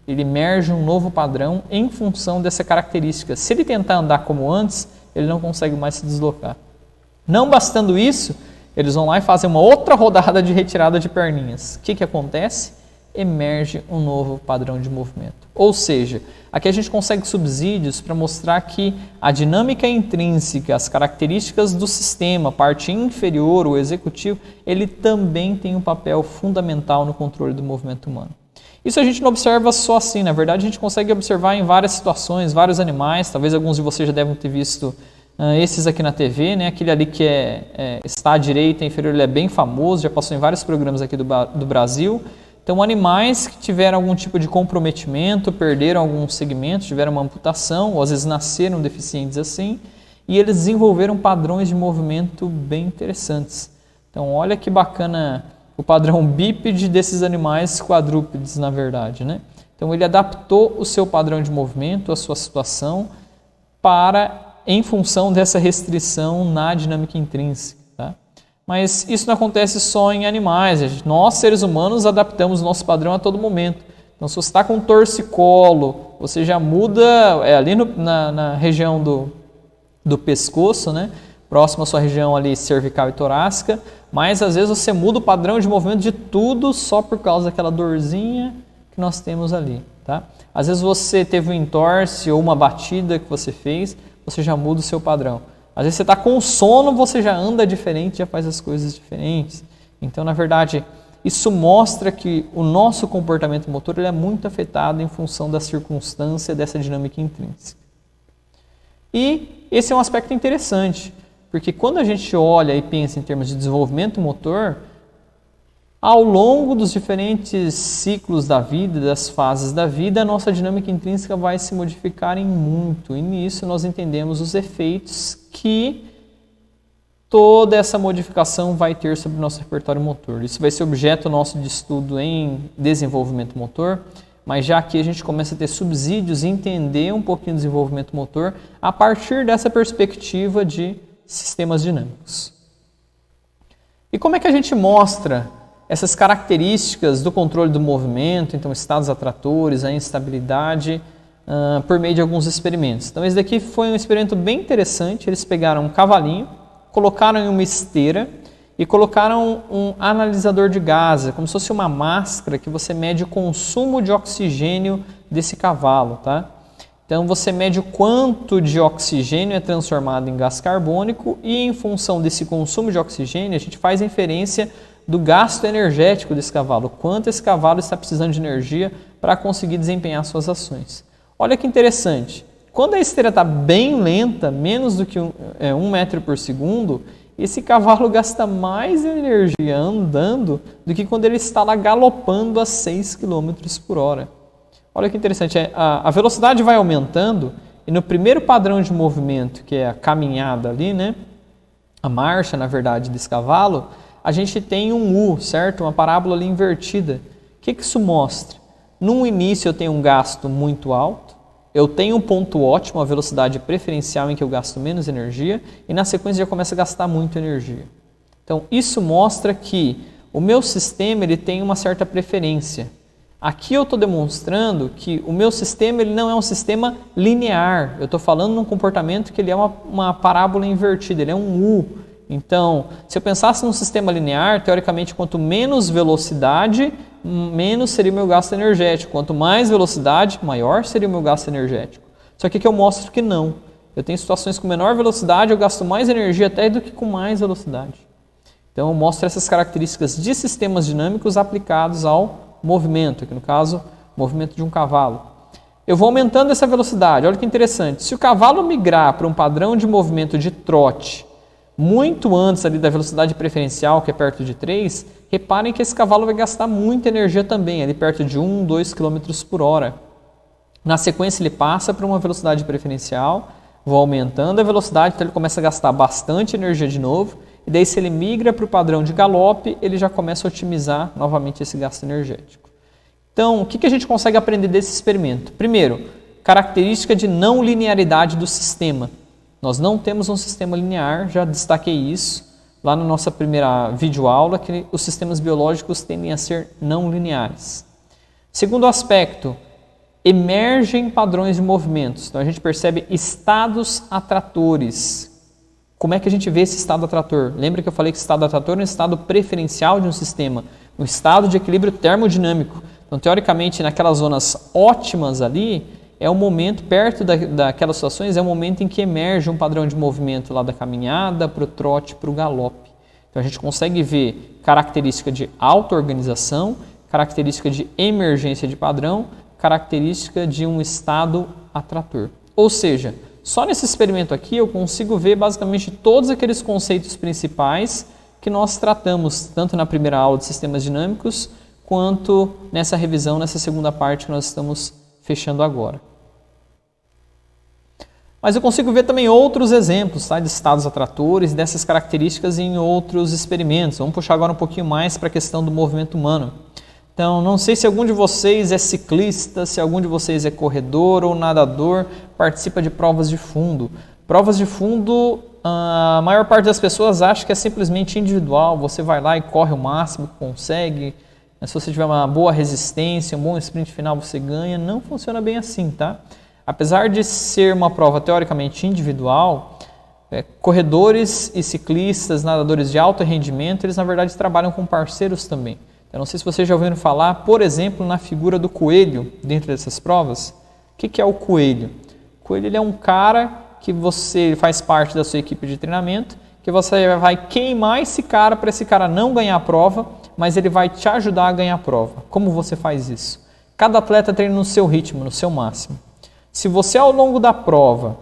Ele emerge um novo padrão em função dessa característica. Se ele tentar andar como antes, ele não consegue mais se deslocar. Não bastando isso, eles vão lá e fazem uma outra rodada de retirada de perninhas. O que acontece? Emerge um novo padrão de movimento. Ou seja, aqui a gente consegue subsídios para mostrar que a dinâmica intrínseca, as características do sistema, a parte inferior, o executivo, ele também tem um papel fundamental no controle do movimento humano. Isso a gente não observa só assim, na verdade a gente consegue observar em várias situações, vários animais, talvez alguns de vocês já devem ter visto esses aqui na TV, né? Aquele ali que está à direita, inferior, ele é bem famoso, já passou em vários programas aqui do Brasil. Então animais que tiveram algum tipo de comprometimento, perderam algum segmento, tiveram uma amputação, ou às vezes nasceram deficientes assim, e eles desenvolveram padrões de movimento bem interessantes. Então olha que bacana o padrão bípede desses animais quadrúpedes, na verdade, né? Então ele adaptou o seu padrão de movimento, a sua situação, em função dessa restrição na dinâmica intrínseca. Tá? Mas isso não acontece só em animais, nós seres humanos adaptamos o nosso padrão a todo momento. Então se você está com torcicolo, você já muda ali na região do pescoço, né? Próximo à sua região ali cervical e torácica, mas às vezes você muda o padrão de movimento de tudo só por causa daquela dorzinha que nós temos ali. Tá? Às vezes você teve um entorse ou uma batida que você fez, você já muda o seu padrão. Às vezes você está com sono, você já anda diferente, já faz as coisas diferentes. Então, na verdade, isso mostra que o nosso comportamento motor ele é muito afetado em função da circunstância dessa dinâmica intrínseca. E esse é um aspecto interessante, porque quando a gente olha e pensa em termos de desenvolvimento motor, ao longo dos diferentes ciclos da vida, das fases da vida, a nossa dinâmica intrínseca vai se modificar em muito. E nisso nós entendemos os efeitos que toda essa modificação vai ter sobre o nosso repertório motor. Isso vai ser objeto nosso de estudo em desenvolvimento motor, mas já aqui a gente começa a ter subsídios e entender um pouquinho do desenvolvimento motor a partir dessa perspectiva de sistemas dinâmicos. E como é que a gente mostra essas características do controle do movimento, então estados atratores, a instabilidade, por meio de alguns experimentos? Então esse daqui foi um experimento bem interessante. Eles pegaram um cavalinho, colocaram em uma esteira e colocaram um analisador de gases, como se fosse uma máscara que você mede o consumo de oxigênio desse cavalo, tá? Então você mede o quanto de oxigênio é transformado em gás carbônico e em função desse consumo de oxigênio a gente faz a inferência do gasto energético desse cavalo, quanto esse cavalo está precisando de energia para conseguir desempenhar suas ações. Olha que interessante, quando a esteira está bem lenta, menos do que 1 metro por segundo, esse cavalo gasta mais energia andando do que quando ele está lá galopando a 6 km por hora. Olha que interessante, a velocidade vai aumentando e no primeiro padrão de movimento, que é a caminhada ali, né? A marcha, na verdade, desse cavalo, a gente tem um U, certo? Uma parábola ali invertida. O que isso mostra? No início eu tenho um gasto muito alto, eu tenho um ponto ótimo, a velocidade preferencial em que eu gasto menos energia, e na sequência já começa a gastar muita energia. Então isso mostra que o meu sistema ele tem uma certa preferência. Aqui eu estou demonstrando que o meu sistema ele não é um sistema linear, eu estou falando num comportamento que ele é uma parábola invertida, ele é um U. Então, se eu pensasse num sistema linear, teoricamente, quanto menos velocidade, menos seria o meu gasto energético. Quanto mais velocidade, maior seria o meu gasto energético. Só que aqui eu mostro que não. Eu tenho situações com menor velocidade, eu gasto mais energia até do que com mais velocidade. Então, eu mostro essas características de sistemas dinâmicos aplicados ao movimento, aqui no caso, movimento de um cavalo. Eu vou aumentando essa velocidade. Olha que interessante. Se o cavalo migrar para um padrão de movimento de trote, muito antes ali da velocidade preferencial, que é perto de 3, reparem que esse cavalo vai gastar muita energia também, ali perto de 1, 2 km por hora. Na sequência ele passa para uma velocidade preferencial, vou aumentando a velocidade, então ele começa a gastar bastante energia de novo, e daí se ele migra para o padrão de galope, ele já começa a otimizar novamente esse gasto energético. Então, o que a gente consegue aprender desse experimento? Primeiro, característica de não linearidade do sistema. Nós não temos um sistema linear, já destaquei isso lá na nossa primeira videoaula, que os sistemas biológicos tendem a ser não lineares. Segundo aspecto, emergem padrões de movimentos. Então a gente percebe estados atratores. Como é que a gente vê esse estado atrator? Lembra que eu falei que estado atrator é um estado preferencial de um sistema, um estado de equilíbrio termodinâmico. Então, teoricamente, naquelas zonas ótimas ali, é o momento, perto daquelas situações, é o momento em que emerge um padrão de movimento lá da caminhada para o trote, para o galope. Então a gente consegue ver característica de auto-organização, característica de emergência de padrão, característica de um estado atrator. Ou seja, só nesse experimento aqui eu consigo ver basicamente todos aqueles conceitos principais que nós tratamos, tanto na primeira aula de sistemas dinâmicos, quanto nessa revisão, nessa segunda parte que nós estamos fechando agora. Mas eu consigo ver também outros exemplos, tá, de estados atratores, dessas características em outros experimentos. Vamos puxar agora um pouquinho mais para a questão do movimento humano. Então, não sei se algum de vocês é ciclista, se algum de vocês é corredor ou nadador, participa de provas de fundo. Provas de fundo, a maior parte das pessoas acha que é simplesmente individual, você vai lá e corre o máximo que consegue. Se você tiver uma boa resistência, um bom sprint final, você ganha. Não funciona bem assim, tá? Apesar de ser uma prova teoricamente individual, corredores e ciclistas, nadadores de alto rendimento, eles na verdade trabalham com parceiros também. Eu não sei se vocês já ouviram falar, por exemplo, na figura do coelho dentro dessas provas. O que é o coelho? O coelho ele é um cara que você faz parte da sua equipe de treinamento, que você vai queimar esse cara para esse cara não ganhar a prova, mas ele vai te ajudar a ganhar a prova. Como você faz isso? Cada atleta treina no seu ritmo, no seu máximo. Se você ao longo da prova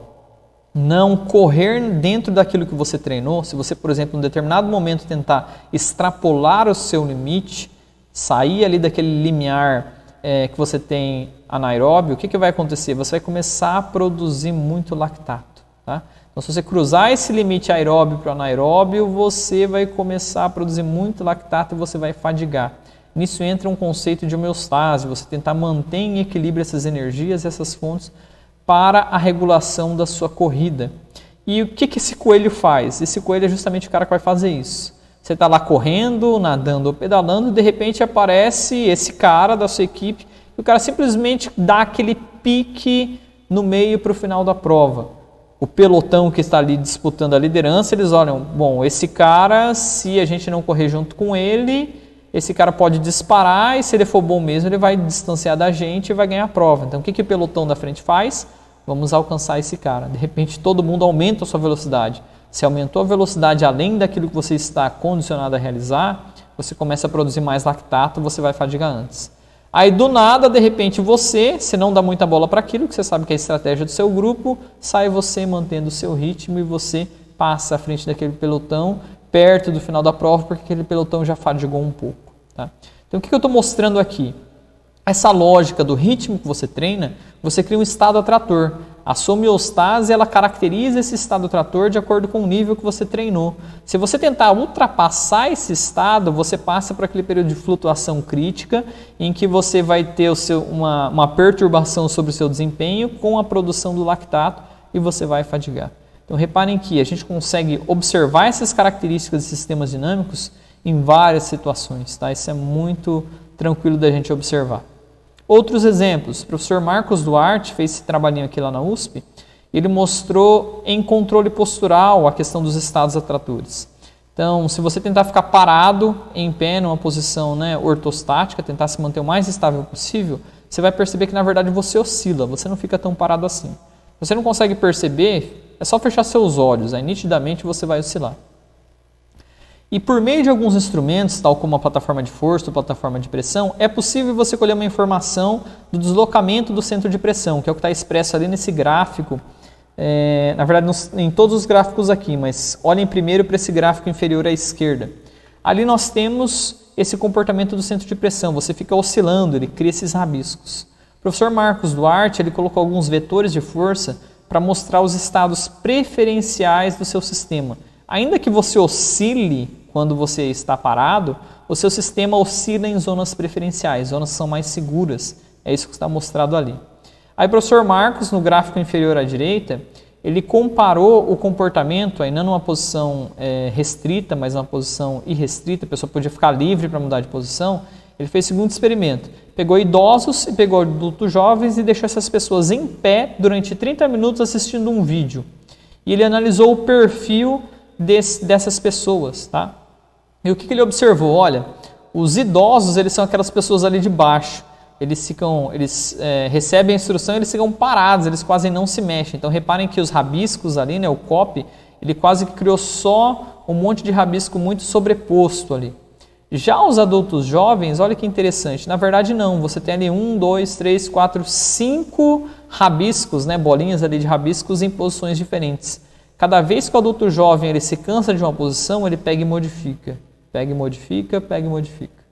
não correr dentro daquilo que você treinou, se você, por exemplo, em um determinado momento tentar extrapolar o seu limite, sair ali daquele limiar que você tem anaeróbio, o que vai acontecer? Você vai começar a produzir muito lactato. Tá? Então, se você cruzar esse limite aeróbio para o anaeróbio, você vai começar a produzir muito lactato e você vai fadigar. Nisso entra um conceito de homeostase, você tentar manter em equilíbrio essas energias, essas fontes, para a regulação da sua corrida. E o que esse coelho faz? Esse coelho é justamente o cara que vai fazer isso. Você está lá correndo, nadando ou pedalando, e de repente aparece esse cara da sua equipe, e o cara simplesmente dá aquele pique no meio para o final da prova. O pelotão que está ali disputando a liderança, eles olham, bom, esse cara, se a gente não correr junto com ele, esse cara pode disparar e se ele for bom mesmo, ele vai distanciar da gente e vai ganhar a prova. Então, o que o pelotão da frente faz? Vamos alcançar esse cara. De repente, todo mundo aumenta a sua velocidade. Se aumentou a velocidade além daquilo que você está condicionado a realizar, você começa a produzir mais lactato, você vai fadigar antes. Aí do nada, de repente você, se não dá muita bola para aquilo, que você sabe que é a estratégia do seu grupo, sai você mantendo o seu ritmo e você passa à frente daquele pelotão, perto do final da prova, porque aquele pelotão já fadigou um pouco. Tá? Então o que eu estou mostrando aqui? Essa lógica do ritmo que você treina, você cria um estado atrator. A sua homeostase, ela caracteriza esse estado atrator de acordo com o nível que você treinou. Se você tentar ultrapassar esse estado, você passa por aquele período de flutuação crítica, em que você vai ter uma perturbação sobre o seu desempenho com a produção do lactato e você vai fadigar. Então reparem que a gente consegue observar essas características de sistemas dinâmicos em várias situações. Tá? Isso é muito tranquilo da gente observar. Outros exemplos, o professor Marcos Duarte fez esse trabalhinho aqui lá na USP, ele mostrou em controle postural a questão dos estados atratores. Então, se você tentar ficar parado em pé, numa posição ortostática, tentar se manter o mais estável possível, você vai perceber que na verdade você oscila, você não fica tão parado assim. Se você não consegue perceber, é só fechar seus olhos, aí nitidamente você vai oscilar. E por meio de alguns instrumentos, tal como a plataforma de força ou plataforma de pressão, é possível você colher uma informação do deslocamento do centro de pressão, que é o que está expresso ali nesse gráfico. Na verdade, em todos os gráficos aqui, mas olhem primeiro para esse gráfico inferior à esquerda. Ali nós temos esse comportamento do centro de pressão, você fica oscilando, ele cria esses rabiscos. O professor Marcos Duarte ele colocou alguns vetores de força para mostrar os estados preferenciais do seu sistema. Ainda que você oscile quando você está parado, o seu sistema oscila em zonas preferenciais, zonas que são mais seguras. É isso que está mostrado ali. Aí o professor Marcos, no gráfico inferior à direita, ele comparou o comportamento, aí não numa posição restrita, mas numa posição irrestrita, a pessoa podia ficar livre para mudar de posição. Ele fez o seguinte experimento, pegou idosos e pegou adultos jovens e deixou essas pessoas em pé durante 30 minutos assistindo um vídeo. E ele analisou o perfil dessas pessoas, tá? E o que ele observou? Olha, os idosos, eles são aquelas pessoas ali de baixo. Eles recebem a instrução e eles ficam parados, eles quase não se mexem. Então reparem que os rabiscos ali, o copy, ele quase que criou só um monte de rabisco muito sobreposto ali. Já os adultos jovens, olha que interessante, na verdade não, você tem ali 1, 2, 3, 4, 5 rabiscos, bolinhas ali de rabiscos em posições diferentes. Cada vez que o adulto jovem ele se cansa de uma posição, ele pega e modifica. Pega e modifica, pega e modifica.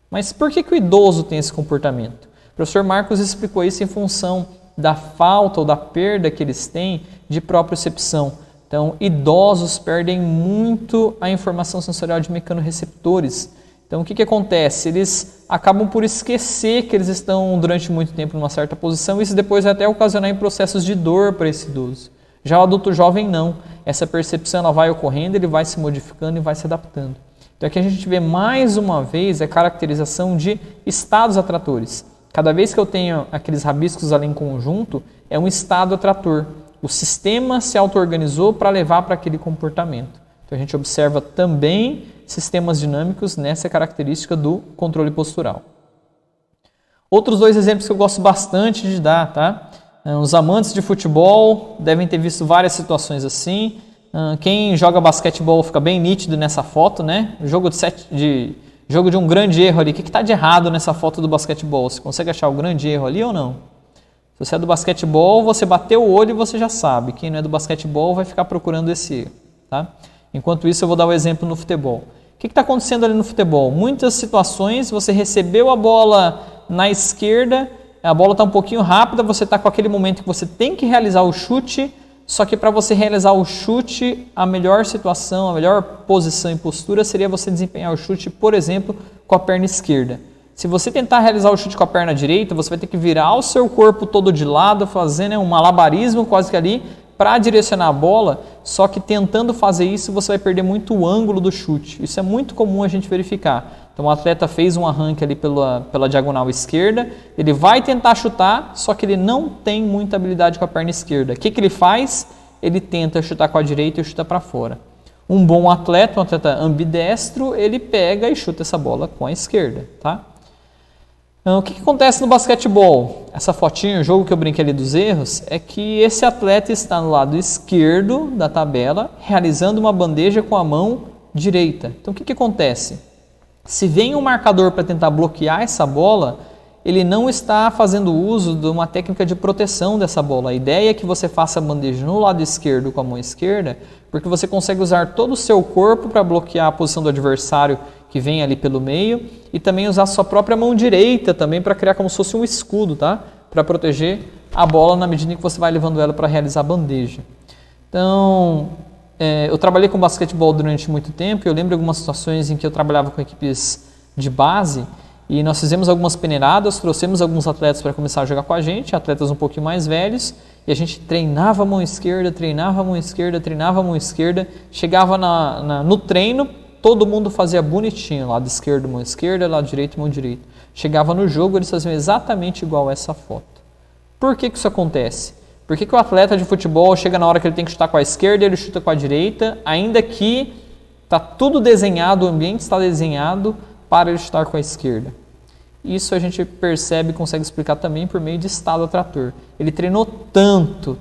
Mas por que o idoso tem esse comportamento? O professor Marcos explicou isso em função da falta ou da perda que eles têm de propriocepção. Então, idosos perdem muito a informação sensorial de mecanoreceptores. Então, o que acontece? Eles acabam por esquecer que eles estão durante muito tempo numa certa posição e isso depois vai até ocasionar em processos de dor para esse idoso. Já o adulto jovem não. Essa percepção ela vai ocorrendo, ele vai se modificando e vai se adaptando. Então aqui a gente vê mais uma vez a caracterização de estados atratores. Cada vez que eu tenho aqueles rabiscos ali em conjunto, é um estado atrator. O sistema se auto-organizou para levar para aquele comportamento. Então a gente observa também sistemas dinâmicos nessa característica do controle postural. Outros dois exemplos que eu gosto bastante de dar, tá? Os amantes de futebol devem ter visto várias situações assim. Quem joga basquetebol fica bem nítido nessa foto, né? O jogo de Jogo de um grande erro ali. O que está de errado nessa foto do basquetebol? Você consegue achar o grande erro ali ou não? Se você é do basquetebol, você bateu o olho e você já sabe. Quem não é do basquetebol vai ficar procurando esse erro. Tá? Enquanto isso, eu vou dar o exemplo no futebol. O que está acontecendo ali no futebol? Muitas situações, você recebeu a bola na esquerda, a bola está um pouquinho rápida, você está com aquele momento que você tem que realizar o chute, só que para você realizar o chute, a melhor situação, a melhor posição e postura seria você desempenhar o chute, por exemplo, com a perna esquerda. Se você tentar realizar o chute com a perna direita, você vai ter que virar o seu corpo todo de lado, fazer um malabarismo quase que ali, para direcionar a bola, só que tentando fazer isso você vai perder muito o ângulo do chute. Isso é muito comum a gente verificar. Então o atleta fez um arranque ali pela diagonal esquerda, ele vai tentar chutar, só que ele não tem muita habilidade com a perna esquerda. O que ele faz? Ele tenta chutar com a direita e chuta para fora. Um bom atleta, um atleta ambidestro, ele pega e chuta essa bola com a esquerda. Tá? Então, o que acontece no basquetebol? Essa fotinha, o jogo que eu brinquei ali dos erros, é que esse atleta está no lado esquerdo da tabela, realizando uma bandeja com a mão direita. Então, o que acontece? Se vem um marcador para tentar bloquear essa bola, ele não está fazendo uso de uma técnica de proteção dessa bola. A ideia é que você faça a bandeja no lado esquerdo com a mão esquerda, porque você consegue usar todo o seu corpo para bloquear a posição do adversário que vem ali pelo meio e também usar a sua própria mão direita também para criar como se fosse um escudo, tá? Para proteger a bola na medida em que você vai levando ela para realizar a bandeja. Então, eu trabalhei com basquetebol durante muito tempo, eu lembro de algumas situações em que eu trabalhava com equipes de base e nós fizemos algumas peneiradas, trouxemos alguns atletas para começar a jogar com a gente, atletas um pouquinho mais velhos, e a gente treinava a mão esquerda, treinava a mão esquerda, treinava a mão esquerda, chegava no treino, todo mundo fazia bonitinho, lado esquerdo, mão esquerda, lado direito, mão direita. Chegava no jogo, eles faziam exatamente igual a essa foto. Por que isso acontece? Por que o atleta de futebol chega na hora que ele tem que chutar com a esquerda e ele chuta com a direita, ainda que está tudo desenhado, o ambiente está desenhado para ele chutar com a esquerda? Isso a gente percebe e consegue explicar também por meio de estado atrator. Ele treinou tanto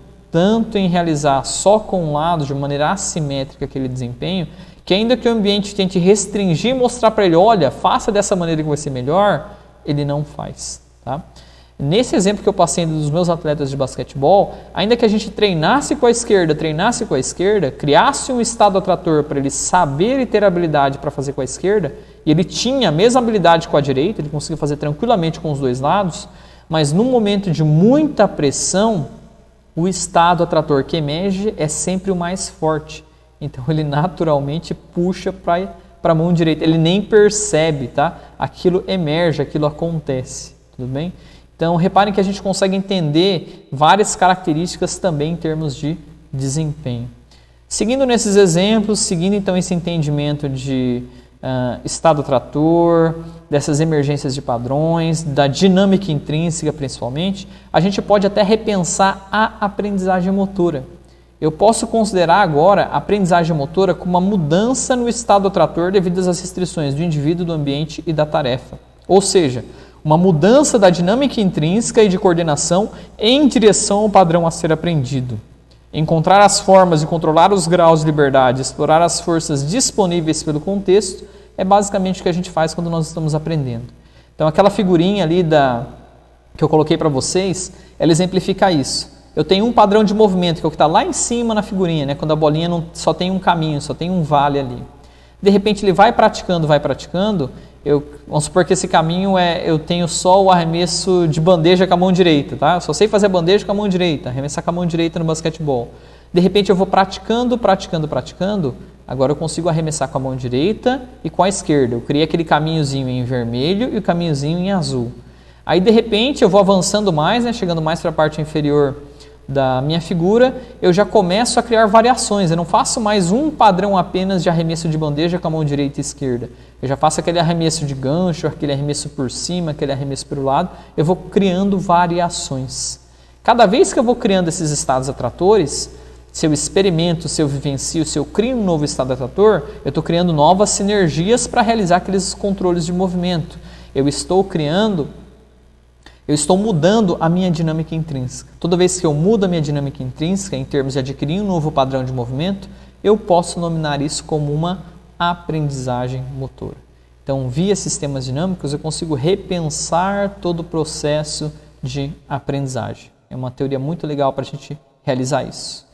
em realizar só com um lado, de maneira assimétrica aquele desempenho, que ainda que o ambiente tente restringir e mostrar para ele, olha, faça dessa maneira que vai ser melhor, ele não faz. Tá? Nesse exemplo que eu passei dos meus atletas de basquetebol, ainda que a gente treinasse com a esquerda, criasse um estado atrator para ele saber e ter habilidade para fazer com a esquerda, e ele tinha a mesma habilidade com a direita, ele conseguia fazer tranquilamente com os dois lados, mas num momento de muita pressão, o estado atrator que emerge é sempre o mais forte. Então ele naturalmente puxa para a mão direita, ele nem percebe, tá? Aquilo emerge, aquilo acontece, tudo bem? Então reparem que a gente consegue entender várias características também em termos de desempenho. Seguindo nesses exemplos, seguindo então esse entendimento de estado atrator, dessas emergências de padrões, da dinâmica intrínseca principalmente, a gente pode até repensar a aprendizagem motora. Eu posso considerar agora a aprendizagem motora como uma mudança no estado atrator devido às restrições do indivíduo, do ambiente e da tarefa. Ou seja, uma mudança da dinâmica intrínseca e de coordenação em direção ao padrão a ser aprendido. Encontrar as formas de controlar os graus de liberdade, explorar as forças disponíveis pelo contexto, é basicamente o que a gente faz quando nós estamos aprendendo. Então aquela figurinha ali que eu coloquei para vocês, ela exemplifica isso. Eu tenho um padrão de movimento, que é o que está lá em cima na figurinha, né? Quando a bolinha só tem um caminho, só tem um vale ali. De repente ele vai praticando, vamos supor que esse caminho eu tenho só o arremesso de bandeja com a mão direita, tá? Eu só sei fazer bandeja com a mão direita, arremessar com a mão direita no basquetebol. De repente eu vou praticando, agora eu consigo arremessar com a mão direita e com a esquerda. Eu criei aquele caminhozinho em vermelho e o caminhozinho em azul. Aí de repente eu vou avançando mais, né? Chegando mais para a parte inferior da minha figura, eu já começo a criar variações. Eu não faço mais um padrão apenas de arremesso de bandeja com a mão direita e esquerda. Eu já faço aquele arremesso de gancho, aquele arremesso por cima, aquele arremesso pelo lado. Eu vou criando variações. Cada vez que eu vou criando esses estados atratores, se eu experimento, se eu vivencio, se eu crio um novo estado atrator, eu estou criando novas sinergias para realizar aqueles controles de movimento. Eu estou mudando a minha dinâmica intrínseca. Toda vez que eu mudo a minha dinâmica intrínseca, em termos de adquirir um novo padrão de movimento, eu posso nominar isso como uma aprendizagem motora. Então, via sistemas dinâmicos, eu consigo repensar todo o processo de aprendizagem. É uma teoria muito legal para a gente realizar isso.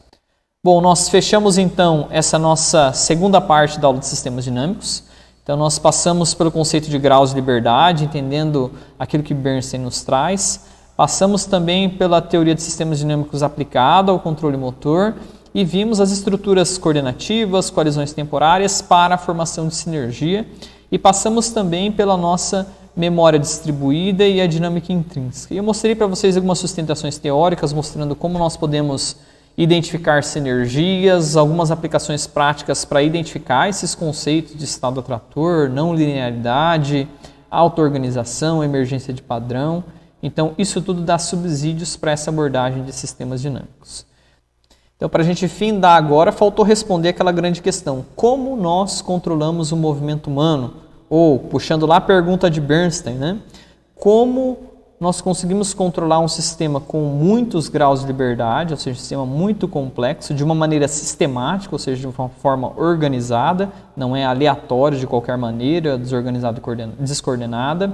Bom, nós fechamos então essa nossa segunda parte da aula de sistemas dinâmicos. Então, nós passamos pelo conceito de graus de liberdade, entendendo aquilo que Bernstein nos traz. Passamos também pela teoria de sistemas dinâmicos aplicada ao controle motor e vimos as estruturas coordenativas, coalizões temporárias para a formação de sinergia. E passamos também pela nossa memória distribuída e a dinâmica intrínseca. E eu mostrei para vocês algumas sustentações teóricas mostrando como nós podemos identificar sinergias, algumas aplicações práticas para identificar esses conceitos de estado atrator, não linearidade, auto-organização, emergência de padrão. Então, isso tudo dá subsídios para essa abordagem de sistemas dinâmicos. Então, para a gente findar agora, faltou responder aquela grande questão: como nós controlamos o movimento humano? Ou, puxando lá a pergunta de Bernstein, né? Como nós conseguimos controlar um sistema com muitos graus de liberdade, ou seja, um sistema muito complexo, de uma maneira sistemática, ou seja, de uma forma organizada, não é aleatório de qualquer maneira, desorganizada e descoordenada,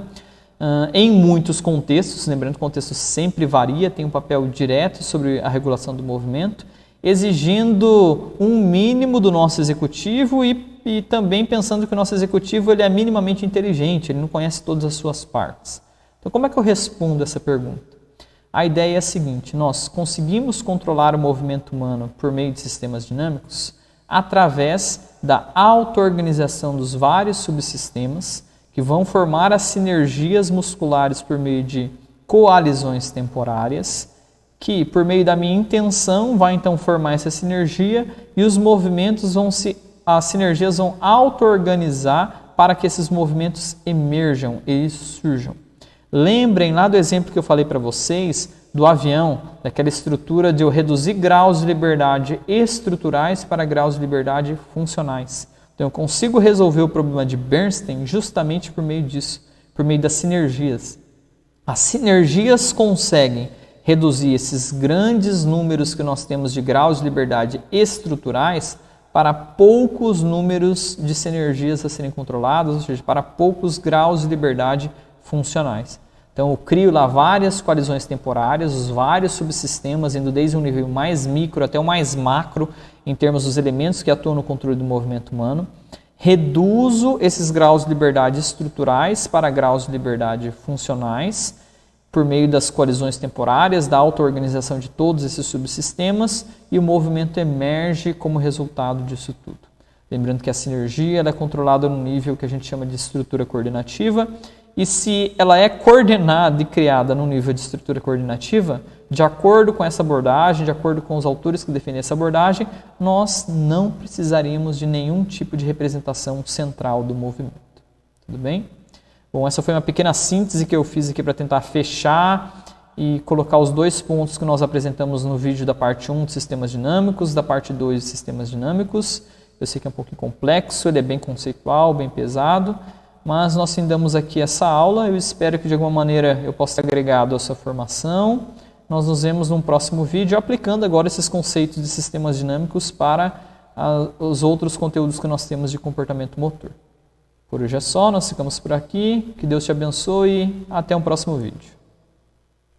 em muitos contextos, lembrando que o contexto sempre varia, tem um papel direto sobre a regulação do movimento, exigindo um mínimo do nosso executivo e também pensando que o nosso executivo ele é minimamente inteligente, ele não conhece todas as suas partes. Então, como é que eu respondo essa pergunta? A ideia é a seguinte: nós conseguimos controlar o movimento humano por meio de sistemas dinâmicos através da auto-organização dos vários subsistemas que vão formar as sinergias musculares por meio de coalizões temporárias, que por meio da minha intenção vai então formar essa sinergia e os movimentos as sinergias vão auto-organizar para que esses movimentos emerjam e surjam. Lembrem lá do exemplo que eu falei para vocês do avião, daquela estrutura de eu reduzir graus de liberdade estruturais para graus de liberdade funcionais. Então eu consigo resolver o problema de Bernstein justamente por meio disso, por meio das sinergias. As sinergias conseguem reduzir esses grandes números que nós temos de graus de liberdade estruturais para poucos números de sinergias a serem controladas, ou seja, para poucos graus de liberdade funcionais. Então eu crio lá várias coalizões temporárias, os vários subsistemas, indo desde um nível mais micro até o mais macro, em termos dos elementos que atuam no controle do movimento humano. Reduzo esses graus de liberdade estruturais para graus de liberdade funcionais, por meio das coalizões temporárias, da auto-organização de todos esses subsistemas, e o movimento emerge como resultado disso tudo. Lembrando que a sinergia ela é controlada no nível que a gente chama de estrutura coordenativa, e se ela é coordenada e criada no nível de estrutura coordenativa, de acordo com essa abordagem, de acordo com os autores que defendem essa abordagem, nós não precisaríamos de nenhum tipo de representação central do movimento. Tudo bem? Bom, essa foi uma pequena síntese que eu fiz aqui para tentar fechar e colocar os dois pontos que nós apresentamos no vídeo da parte 1 de sistemas dinâmicos, da parte 2 de sistemas dinâmicos. Eu sei que é um pouquinho complexo, ele é bem conceitual, bem pesado, mas nós findamos aqui essa aula. Eu espero que de alguma maneira eu possa ter agregado a sua formação. Nós nos vemos num próximo vídeo aplicando agora esses conceitos de sistemas dinâmicos para os outros conteúdos que nós temos de comportamento motor. Por hoje é só, nós ficamos por aqui. Que Deus te abençoe e até um próximo vídeo.